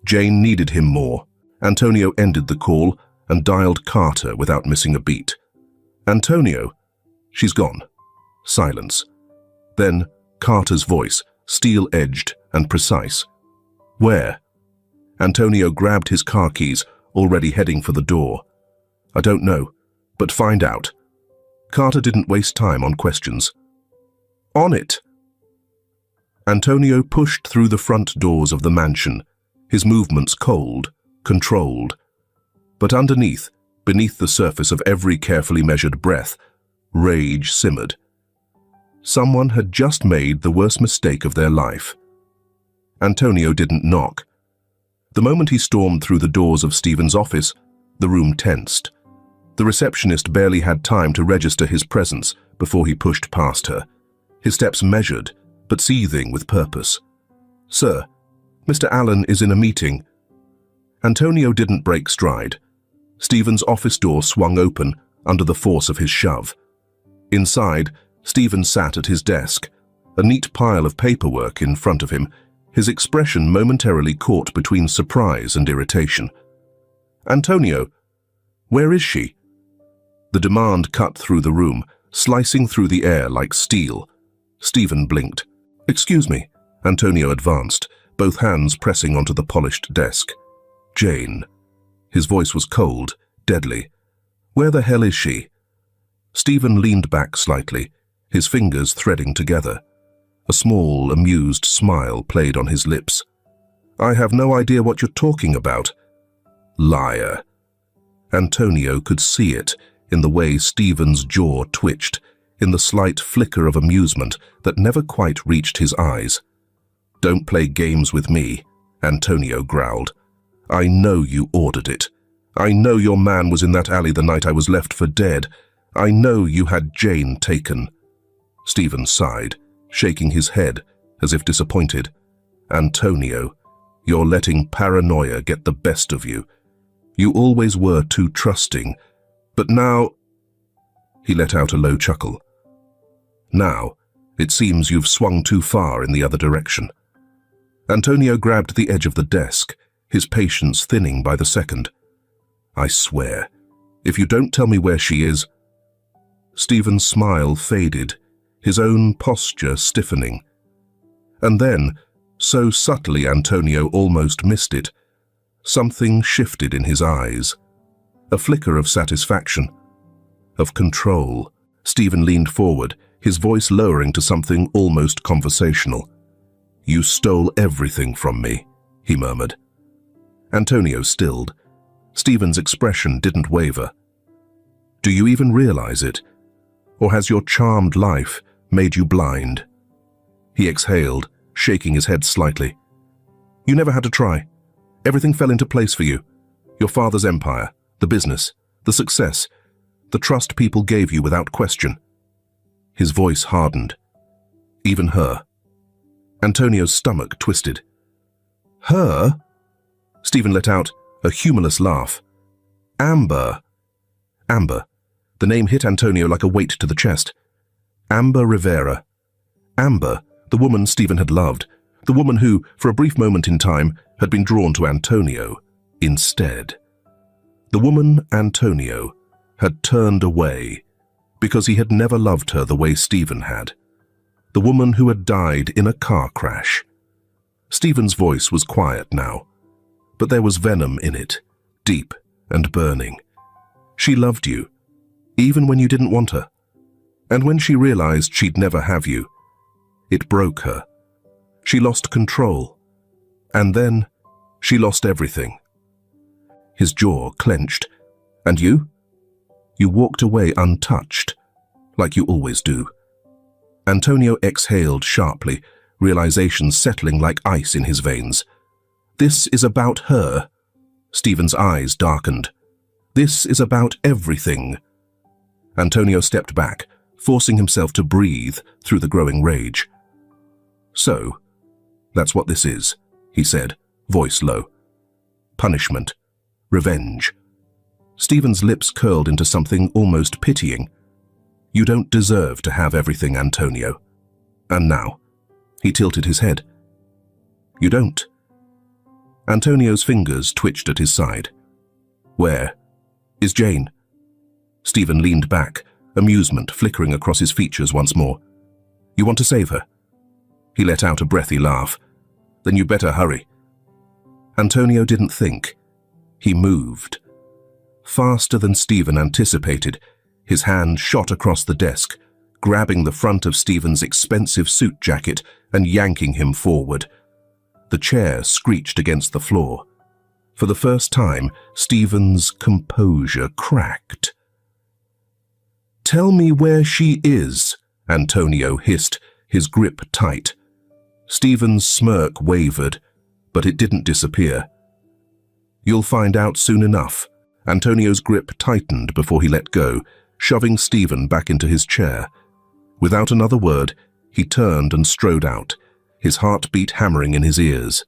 Jane needed him more." Antonio ended the call and dialed Carter without missing a beat. "Antonio." "She's gone." Silence. Then Carter's voice, steel-edged and precise. Where? Antonio grabbed his car keys, already heading for the door. I don't know, but find out. Carter didn't waste time on questions. On it! Antonio pushed through the front doors of the mansion, his movements cold, controlled. But underneath, beneath the surface of every carefully measured breath, rage simmered. Someone had just made the worst mistake of their life. Antonio didn't knock. The moment he stormed through the doors of Stephen's office, the room tensed. The receptionist barely had time to register his presence before he pushed past her, his steps measured, but seething with purpose. Sir, Mr. Allen is in a meeting. Antonio didn't break stride. Stephen's office door swung open under the force of his shove. Inside, Stephen sat at his desk, a neat pile of paperwork in front of him, his expression momentarily caught between surprise and irritation. Antonio, where is she? The demand cut through the room, slicing through the air like steel. Stephen blinked. Excuse me. Antonio advanced, both hands pressing onto the polished desk. Jane. His voice was cold, deadly. Where the hell is she? Stephen leaned back slightly, his fingers threading together. A small, amused smile played on his lips. I have no idea what you're talking about. Liar. Antonio could see it in the way Stephen's jaw twitched, in the slight flicker of amusement that never quite reached his eyes. Don't play games with me, Antonio growled. I know you ordered it. I know your man was in that alley the night I was left for dead. I know you had Jane taken. Stephen sighed, shaking his head as if disappointed. Antonio, you're letting paranoia get the best of you. You always were too trusting, but now... He let out a low chuckle. Now, it seems you've swung too far in the other direction. Antonio grabbed the edge of the desk, his patience thinning by the second. I swear, if you don't tell me where she is... Stephen's smile faded, his own posture stiffening. And then, so subtly Antonio almost missed it, something shifted in his eyes. A flicker of satisfaction, of control. Stephen leaned forward, his voice lowering to something almost conversational. You stole everything from me, he murmured. Antonio stilled. Stephen's expression didn't waver. Do you even realize it? Or has your charmed life made you blind? He exhaled, shaking his head slightly. You never had to try. Everything fell into place for you. Your father's empire, the business, the success, the trust people gave you without question. His voice hardened. Even her. Antonio's stomach twisted. Her? Stephen let out a humorless laugh. Amber. Amber. The name hit Antonio like a weight to the chest. Amber Rivera. Amber, the woman Stephen had loved, the woman who, for a brief moment in time, had been drawn to Antonio instead. The woman Antonio had turned away because he had never loved her the way Stephen had. The woman who had died in a car crash. Stephen's voice was quiet now, but there was venom in it, deep and burning. She loved you, even when you didn't want her. And when she realized she'd never have you, it broke her. She lost control. And then she lost everything. His jaw clenched. And you? You walked away untouched, like you always do. Antonio exhaled sharply, realization settling like ice in his veins. This is about her. Stephen's eyes darkened. This is about everything. Antonio stepped back, forcing himself to breathe through the growing rage. So, that's what this is, he said, voice low. Punishment. Revenge. Stephen's lips curled into something almost pitying. You don't deserve to have everything, Antonio. And now, he tilted his head. You don't. Antonio's fingers twitched at his side. Where is Jane? Stephen leaned back, amusement flickering across his features once more. You want to save her? He let out a breathy laugh. Then you better hurry. Antonio didn't think. He moved. Faster than Stephen anticipated, his hand shot across the desk, grabbing the front of Stephen's expensive suit jacket and yanking him forward. The chair screeched against the floor. For the first time, Stephen's composure cracked. "Tell me where she is," Antonio hissed, his grip tight. Stephen's smirk wavered, but it didn't disappear. "You'll find out soon enough." Antonio's grip tightened before he let go, shoving Stephen back into his chair. Without another word, he turned and strode out, his heartbeat hammering in his ears.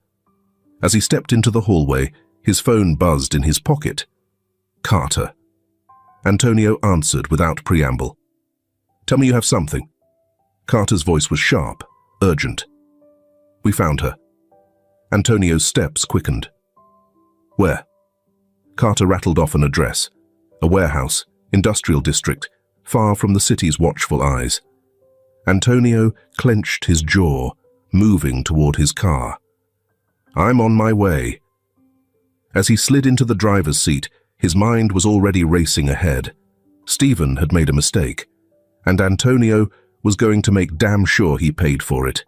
As he stepped into the hallway, his phone buzzed in his pocket. Carter. Antonio answered without preamble. "Tell me you have something." Carter's voice was sharp, urgent. "We found her." Antonio's steps quickened. "Where?" Carter rattled off an address. A warehouse, industrial district, far from the city's watchful eyes. Antonio clenched his jaw, moving toward his car. "I'm on my way." As he slid into the driver's seat, his mind was already racing ahead. Stephen had made a mistake, and Antonio was going to make damn sure he paid for it.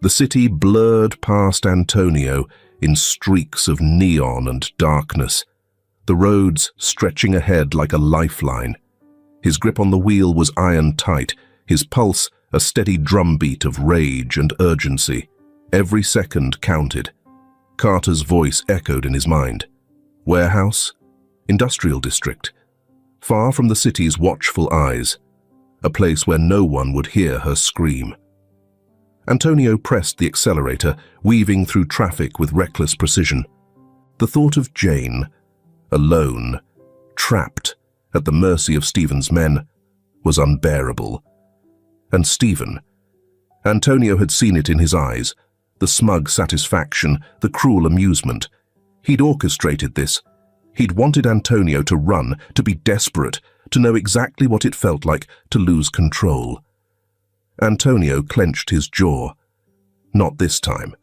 The city blurred past Antonio in streaks of neon and darkness, the roads stretching ahead like a lifeline. His grip on the wheel was iron-tight, his pulse a steady drumbeat of rage and urgency. Every second counted. Carter's voice echoed in his mind. Warehouse? Industrial district. Far from the city's watchful eyes. A place where no one would hear her scream. Antonio pressed the accelerator, weaving through traffic with reckless precision. The thought of Jane, alone, trapped, at the mercy of Stephen's men, was unbearable. And Stephen. Antonio had seen it in his eyes, the smug satisfaction, the cruel amusement. He'd orchestrated this. He'd wanted Antonio to run, to be desperate, to know exactly what it felt like to lose control. Antonio clenched his jaw. Not this time.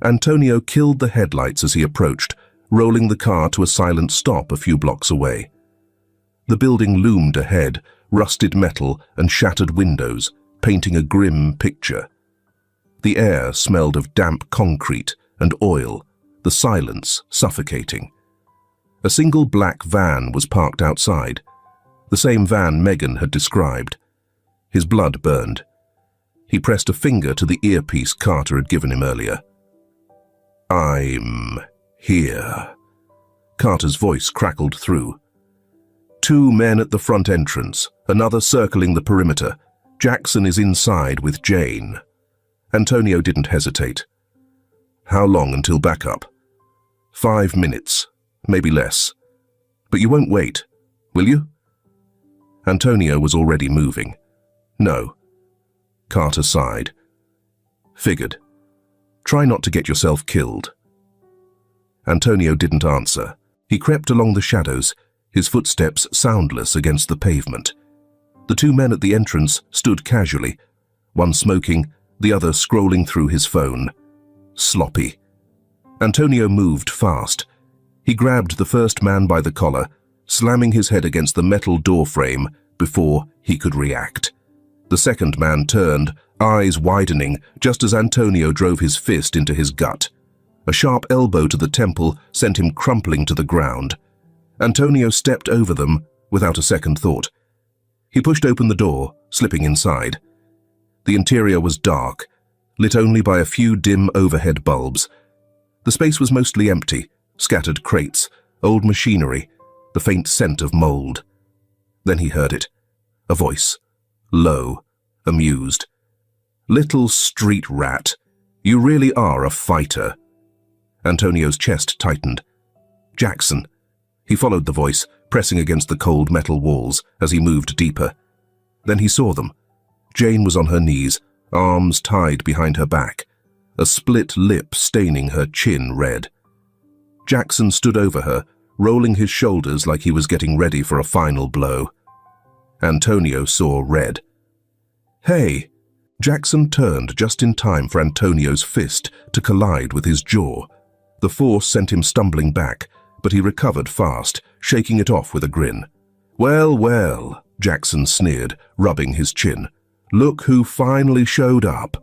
Antonio killed the headlights as he approached, rolling the car to a silent stop a few blocks away. The building loomed ahead, rusted metal and shattered windows, painting a grim picture. The air smelled of damp concrete and oil, the silence suffocating. A single black van was parked outside, the same van Megan had described. His blood burned. He pressed a finger to the earpiece Carter had given him earlier. "I'm here." Carter's voice crackled through. Two men at the front entrance, another circling the perimeter. Jackson is inside with Jane. Antonio didn't hesitate. "How long until backup?" 5 minutes, maybe less. "But you won't wait, will you?" Antonio was already moving. "No." Carter sighed. "Figured. Try not to get yourself killed." Antonio didn't answer. He crept along the shadows, his footsteps soundless against the pavement. The two men at the entrance stood casually, one smoking, the other scrolling through his phone. Sloppy. Antonio moved fast. He grabbed the first man by the collar, slamming his head against the metal door frame before he could react. The second man turned, eyes widening, just as Antonio drove his fist into his gut. A sharp elbow to the temple sent him crumpling to the ground. Antonio stepped over them without a second thought. He pushed open the door, slipping inside. The interior was dark, lit only by a few dim overhead bulbs. The space was mostly empty, scattered crates, old machinery, the faint scent of mold. Then he heard it. A voice. Low, amused. "Little street rat, you really are a fighter." Antonio's chest tightened. "Jackson." He followed the voice, pressing against the cold metal walls as he moved deeper. Then he saw them. Jane was on her knees, arms tied behind her back, a split lip staining her chin red. Jackson stood over her, rolling his shoulders like he was getting ready for a final blow. Antonio saw red. "Hey!" Jackson turned just in time for Antonio's fist to collide with his jaw. The force sent him stumbling back, but he recovered fast, shaking it off with a grin. "Well, well," Jackson sneered, rubbing his chin. "Look who finally showed up."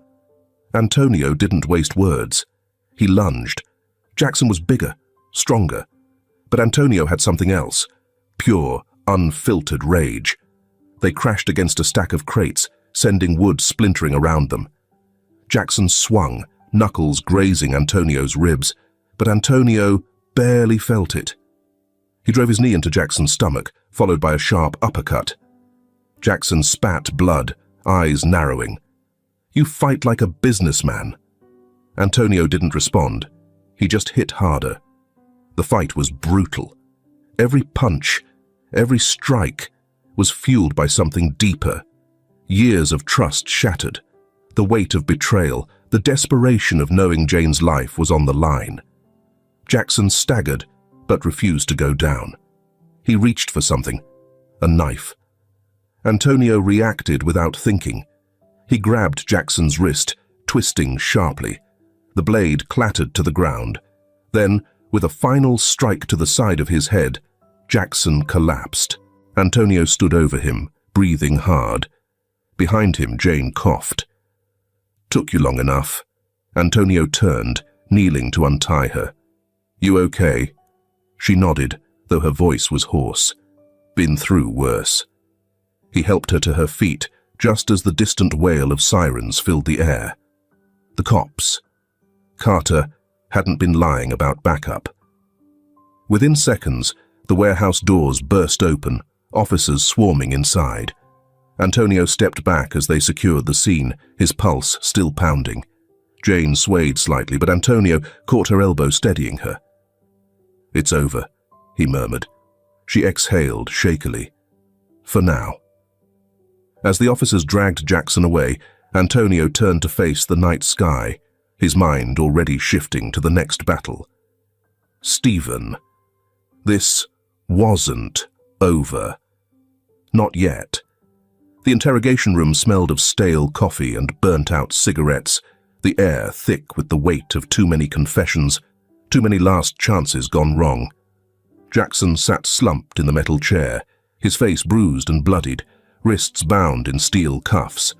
Antonio didn't waste words. He lunged. Jackson was bigger, stronger. But Antonio had something else. Pure, unfiltered rage. They crashed against a stack of crates, sending wood splintering around them. Jackson swung, knuckles grazing Antonio's ribs, but Antonio barely felt it. He drove his knee into Jackson's stomach, followed by a sharp uppercut. Jackson spat blood, eyes narrowing. "You fight like a businessman." Antonio didn't respond. He just hit harder. The fight was brutal. Every punch, every strike was fueled by something deeper. Years of trust shattered. The weight of betrayal, the desperation of knowing Jane's life was on the line. Jackson staggered, but refused to go down. He reached for something, a knife. Antonio reacted without thinking. He grabbed Jackson's wrist, twisting sharply. The blade clattered to the ground. Then, with a final strike to the side of his head, Jackson collapsed. Antonio stood over him, breathing hard. Behind him, Jane coughed. "Took you long enough." Antonio turned, kneeling to untie her. "You okay?" She nodded, though her voice was hoarse. "Been through worse." He helped her to her feet, just as the distant wail of sirens filled the air. The cops. Carter hadn't been lying about backup. Within seconds, the warehouse doors burst open, officers swarming inside. Antonio stepped back as they secured the scene, his pulse still pounding. Jane swayed slightly, but Antonio caught her elbow, steadying her. "It's over," he murmured. She exhaled shakily. "For now." As the officers dragged Jackson away, Antonio turned to face the night sky, his mind already shifting to the next battle. Stephen. This wasn't over. Not yet. The interrogation room smelled of stale coffee and burnt-out cigarettes, the air thick with the weight of too many confessions, too many last chances gone wrong. Jackson sat slumped in the metal chair, his face bruised and bloodied, wrists bound in steel cuffs.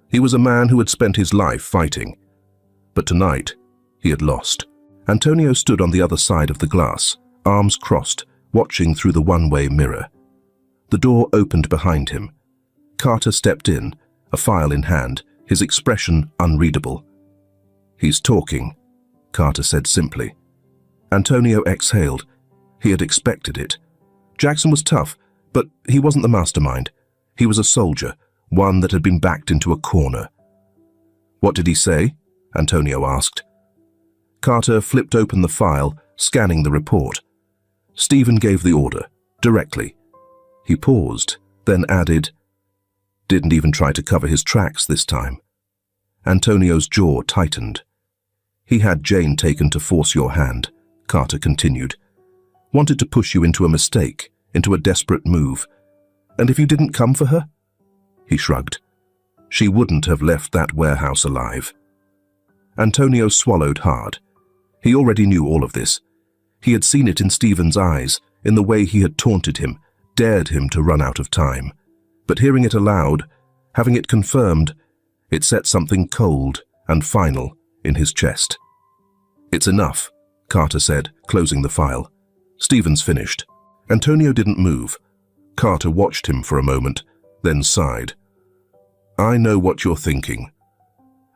He was a man who had spent his life fighting. But tonight, he had lost. Antonio stood on the other side of the glass, arms crossed, watching through the one-way mirror. The door opened behind him. Carter stepped in, a file in hand, his expression unreadable. "He's talking," Carter said simply. Antonio exhaled. He had expected it. Jackson was tough, but he wasn't the mastermind. He was a soldier, one that had been backed into a corner. "What did he say?" Antonio asked. Carter flipped open the file, scanning the report. Stephen gave the order, directly. He paused, then added, "Didn't even try to cover his tracks this time." Antonio's jaw tightened. "He had Jane taken to force your hand," Carter continued. "Wanted to push you into a mistake, into a desperate move. And if you didn't come for her?" He shrugged. "She wouldn't have left that warehouse alive." Antonio swallowed hard. He already knew all of this. He had seen it in Stephen's eyes, in the way he had taunted him, dared him to run out of time. But hearing it aloud, having it confirmed, it set something cold and final in his chest. "It's enough," Carter said, closing the file. "Stephen's finished." Antonio didn't move. Carter watched him for a moment, then sighed. "I know what you're thinking."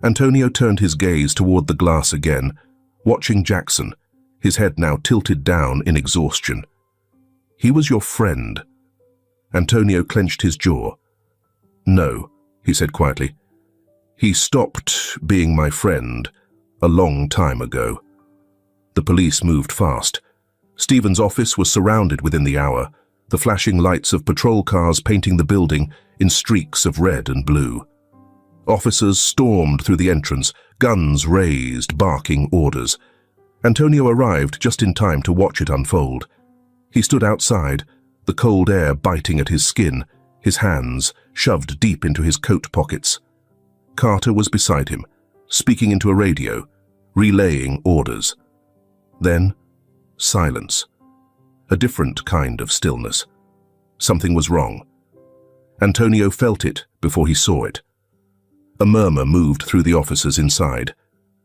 Antonio turned his gaze toward the glass again, watching Jackson, his head now tilted down in exhaustion. "He was your friend." Antonio clenched his jaw. "No," he said quietly. "He stopped being my friend a long time ago." The police moved fast. Stephen's office was surrounded within the hour, the flashing lights of patrol cars painting the building in streaks of red and blue. Officers stormed through the entrance, guns raised, barking orders. Antonio arrived just in time to watch it unfold. He stood outside, the cold air biting at his skin, his hands shoved deep into his coat pockets. Carter was beside him, speaking into a radio, relaying orders. Then, silence. A different kind of stillness. Something was wrong. Antonio felt it before he saw it. A murmur moved through the officers inside.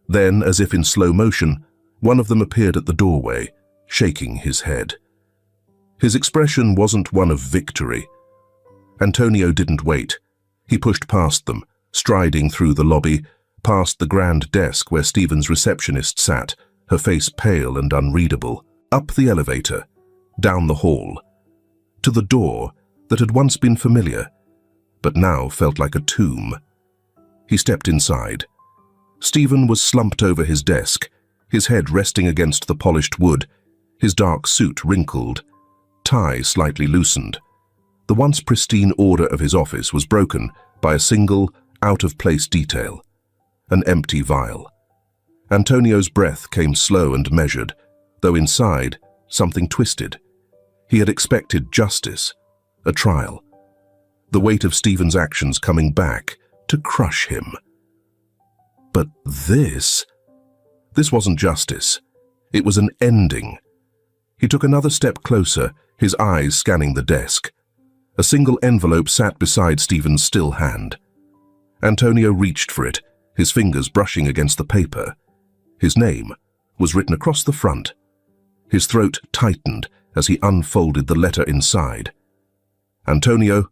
Then, as if in slow motion, one of them appeared at the doorway, shaking his head. His expression wasn't one of victory. Antonio didn't wait. He pushed past them, striding through the lobby, past the grand desk where Stephen's receptionist sat, her face pale and unreadable, up the elevator, down the hall, to the door that had once been familiar, but now felt like a tomb. He stepped inside. Stephen was slumped over his desk, his head resting against the polished wood, his dark suit wrinkled, tie slightly loosened. The once pristine order of his office was broken by a single, out-of-place detail, an empty vial. Antonio's breath came slow and measured, though inside, something twisted. He had expected justice, a trial, the weight of Stephen's actions coming back to crush him. But this wasn't justice. It was an ending. He took another step closer, his eyes scanning the desk. A single envelope sat beside Stephen's still hand. Antonio reached for it, his fingers brushing against the paper. His name was written across the front. His throat tightened as he unfolded the letter inside. Antonio,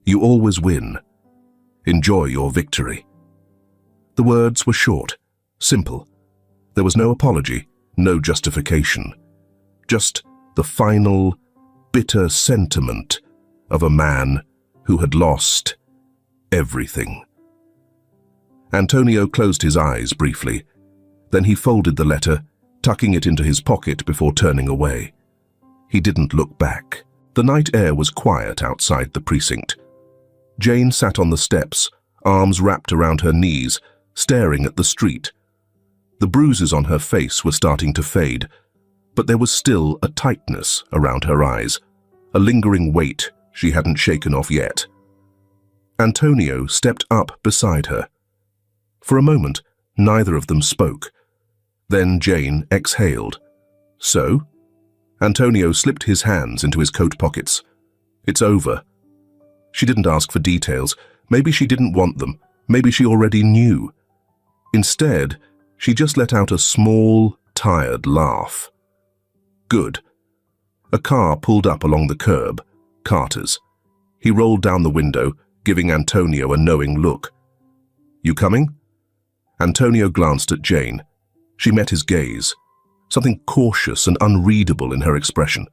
you always win. Enjoy your victory. The words were short, simple. There was no apology, no justification. Just the final, bitter sentiment of a man who had lost everything. Antonio closed his eyes briefly. Then he folded the letter, tucking it into his pocket before turning away. He didn't look back. The night air was quiet outside the precinct. Jane sat on the steps, arms wrapped around her knees, staring at the street. The bruises on her face were starting to fade, but there was still a tightness around her eyes, a lingering weight she hadn't shaken off yet. Antonio stepped up beside her. For a moment, neither of them spoke. Then Jane exhaled. So? Antonio slipped his hands into his coat pockets. It's over. She didn't ask for details. Maybe she didn't want them. Maybe she already knew. Instead, she just let out a small, tired laugh. Good. A car pulled up along the curb, Carter's. He rolled down the window, giving Antonio a knowing look. You coming? Antonio glanced at Jane. She met his gaze, something cautious and unreadable in her expression.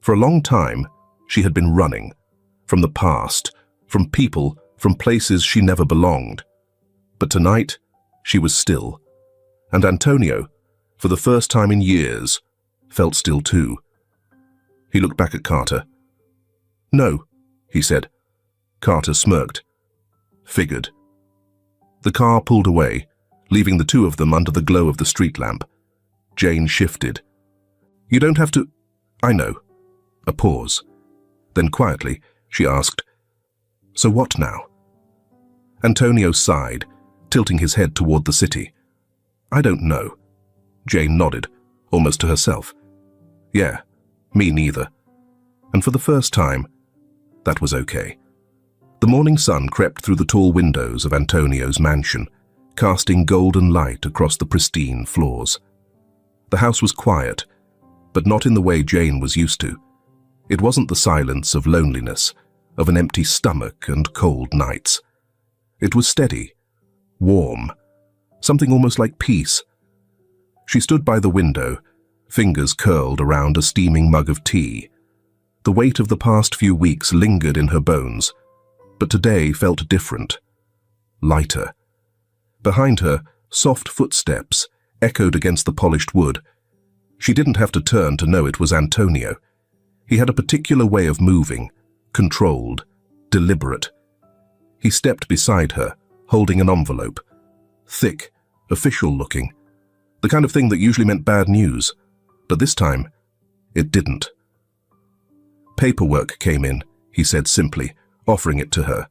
For a long time, she had been running, from the past, from people, from places she never belonged. But tonight, she was still. And Antonio, for the first time in years, felt still too. He looked back at Carter. No, he said. Carter smirked. Figured. The car pulled away, leaving the two of them under the glow of the street lamp. Jane shifted. You don't have to... I know. A pause. Then quietly, she asked, So what now? Antonio sighed, tilting his head toward the city. I don't know. Jane nodded, almost to herself. Yeah, me neither. And for the first time, that was okay. The morning sun crept through the tall windows of Antonio's mansion, casting golden light across the pristine floors. The house was quiet, but not in the way Jane was used to. It wasn't the silence of loneliness, of an empty stomach and cold nights. It was steady, warm, something almost like peace. She stood by the window, fingers curled around a steaming mug of tea. The weight of the past few weeks lingered in her bones, but today felt different, lighter. Behind her, soft footsteps echoed against the polished wood. She didn't have to turn to know it was Antonio. He had a particular way of moving, controlled, deliberate. He stepped beside her, holding an envelope. Thick, official-looking. The kind of thing that usually meant bad news, but this time, it didn't. Paperwork came in, he said simply, offering it to her.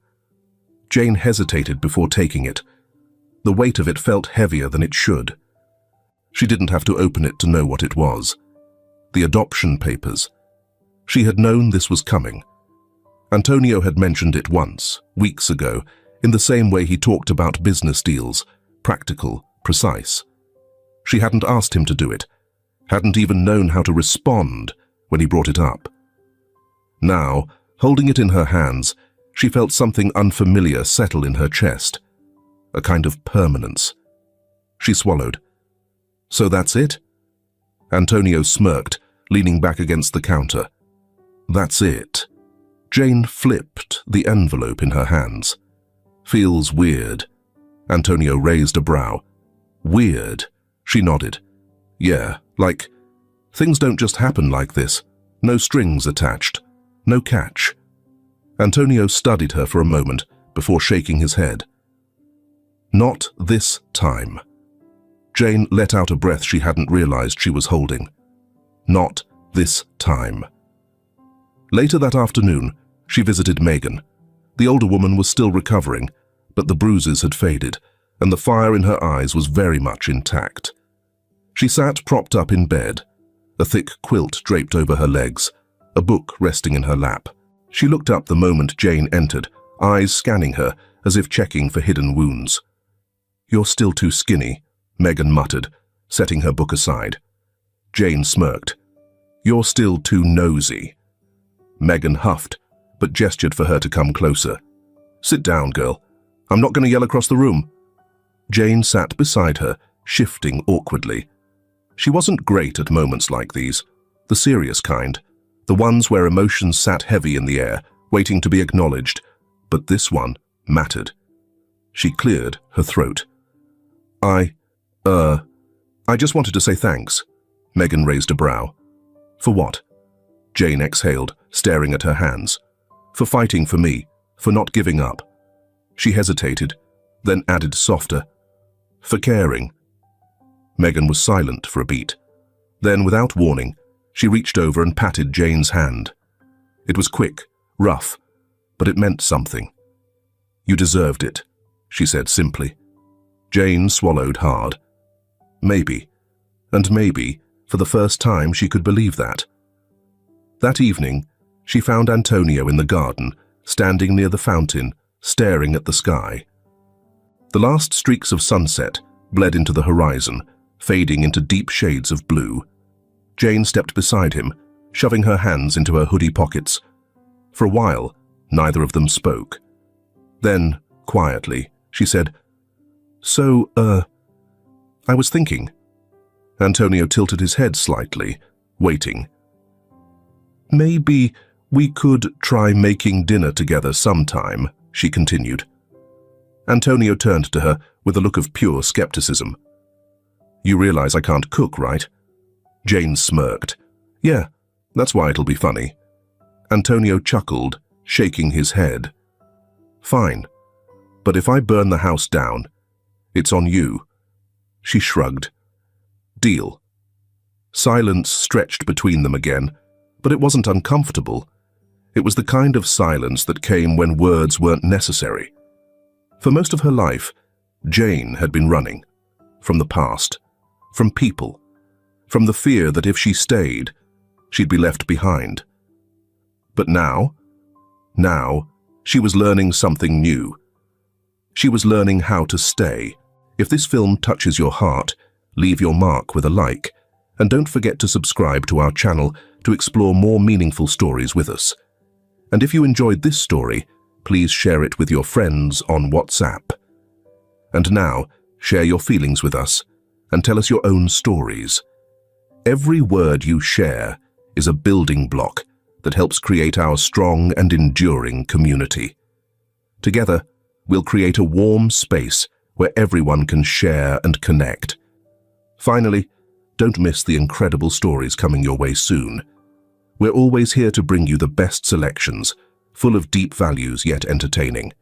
Jane hesitated before taking it. The weight of it felt heavier than it should. She didn't have to open it to know what it was. The adoption papers. She had known this was coming. Antonio had mentioned it once, weeks ago, in the same way he talked about business deals, practical, precise. She hadn't asked him to do it, hadn't even known how to respond when he brought it up. Now, holding it in her hands, she felt something unfamiliar settle in her chest, a kind of permanence. She swallowed. So that's it? Antonio smirked, leaning back against the counter. That's it. Jane flipped the envelope in her hands. Feels weird. Antonio raised a brow. Weird? She nodded. Yeah, like, things don't just happen like this. No strings attached. No catch. Antonio studied her for a moment before shaking his head. Not this time. Jane let out a breath she hadn't realized she was holding. Not this time. Later that afternoon, she visited Megan. The older woman was still recovering, but the bruises had faded, and the fire in her eyes was very much intact. She sat propped up in bed, a thick quilt draped over her legs, a book resting in her lap. She looked up the moment Jane entered, eyes scanning her as if checking for hidden wounds. You're still too skinny, Megan muttered, setting her book aside. Jane smirked. You're still too nosy. Megan huffed, but gestured for her to come closer. Sit down, girl. I'm not going to yell across the room. Jane sat beside her, shifting awkwardly. She wasn't great at moments like these, the serious kind, the ones where emotions sat heavy in the air, waiting to be acknowledged, but this one mattered. She cleared her throat. I just wanted to say thanks. Megan raised a brow. For what? Jane exhaled, staring at her hands. For fighting for me, for not giving up. She hesitated, then added softer. For caring. Megan was silent for a beat. Then, without warning, she reached over and patted Jane's hand. It was quick, rough, but it meant something. You deserved it, she said simply. Jane swallowed hard. Maybe, and maybe, for the first time she could believe that. That evening, she found Antonio in the garden, standing near the fountain, staring at the sky. The last streaks of sunset bled into the horizon, fading into deep shades of blue. Jane stepped beside him, shoving her hands into her hoodie pockets. For a while, neither of them spoke. Then, quietly, she said, So, I was thinking. Antonio tilted his head slightly, waiting. Maybe we could try making dinner together sometime, she continued. Antonio turned to her with a look of pure skepticism. You realize I can't cook, right? Jane smirked. Yeah, that's why it'll be funny. Antonio chuckled, shaking his head. Fine, but if I burn the house down, it's on you. She shrugged. Deal. Silence stretched between them again, but it wasn't uncomfortable. It was the kind of silence that came when words weren't necessary. For most of her life, Jane had been running. From the past. From people. From the fear that if she stayed, she'd be left behind. But now, she was learning something new. She was learning how to stay. If this film touches your heart, leave your mark with a like, and don't forget to subscribe to our channel to explore more meaningful stories with us. And if you enjoyed this story, please share it with your friends on WhatsApp. And now, share your feelings with us, and tell us your own stories. Every word you share is a building block that helps create our strong and enduring community. Together, we'll create a warm space where everyone can share and connect. Finally, don't miss the incredible stories coming your way soon. We're always here to bring you the best selections, full of deep values yet entertaining.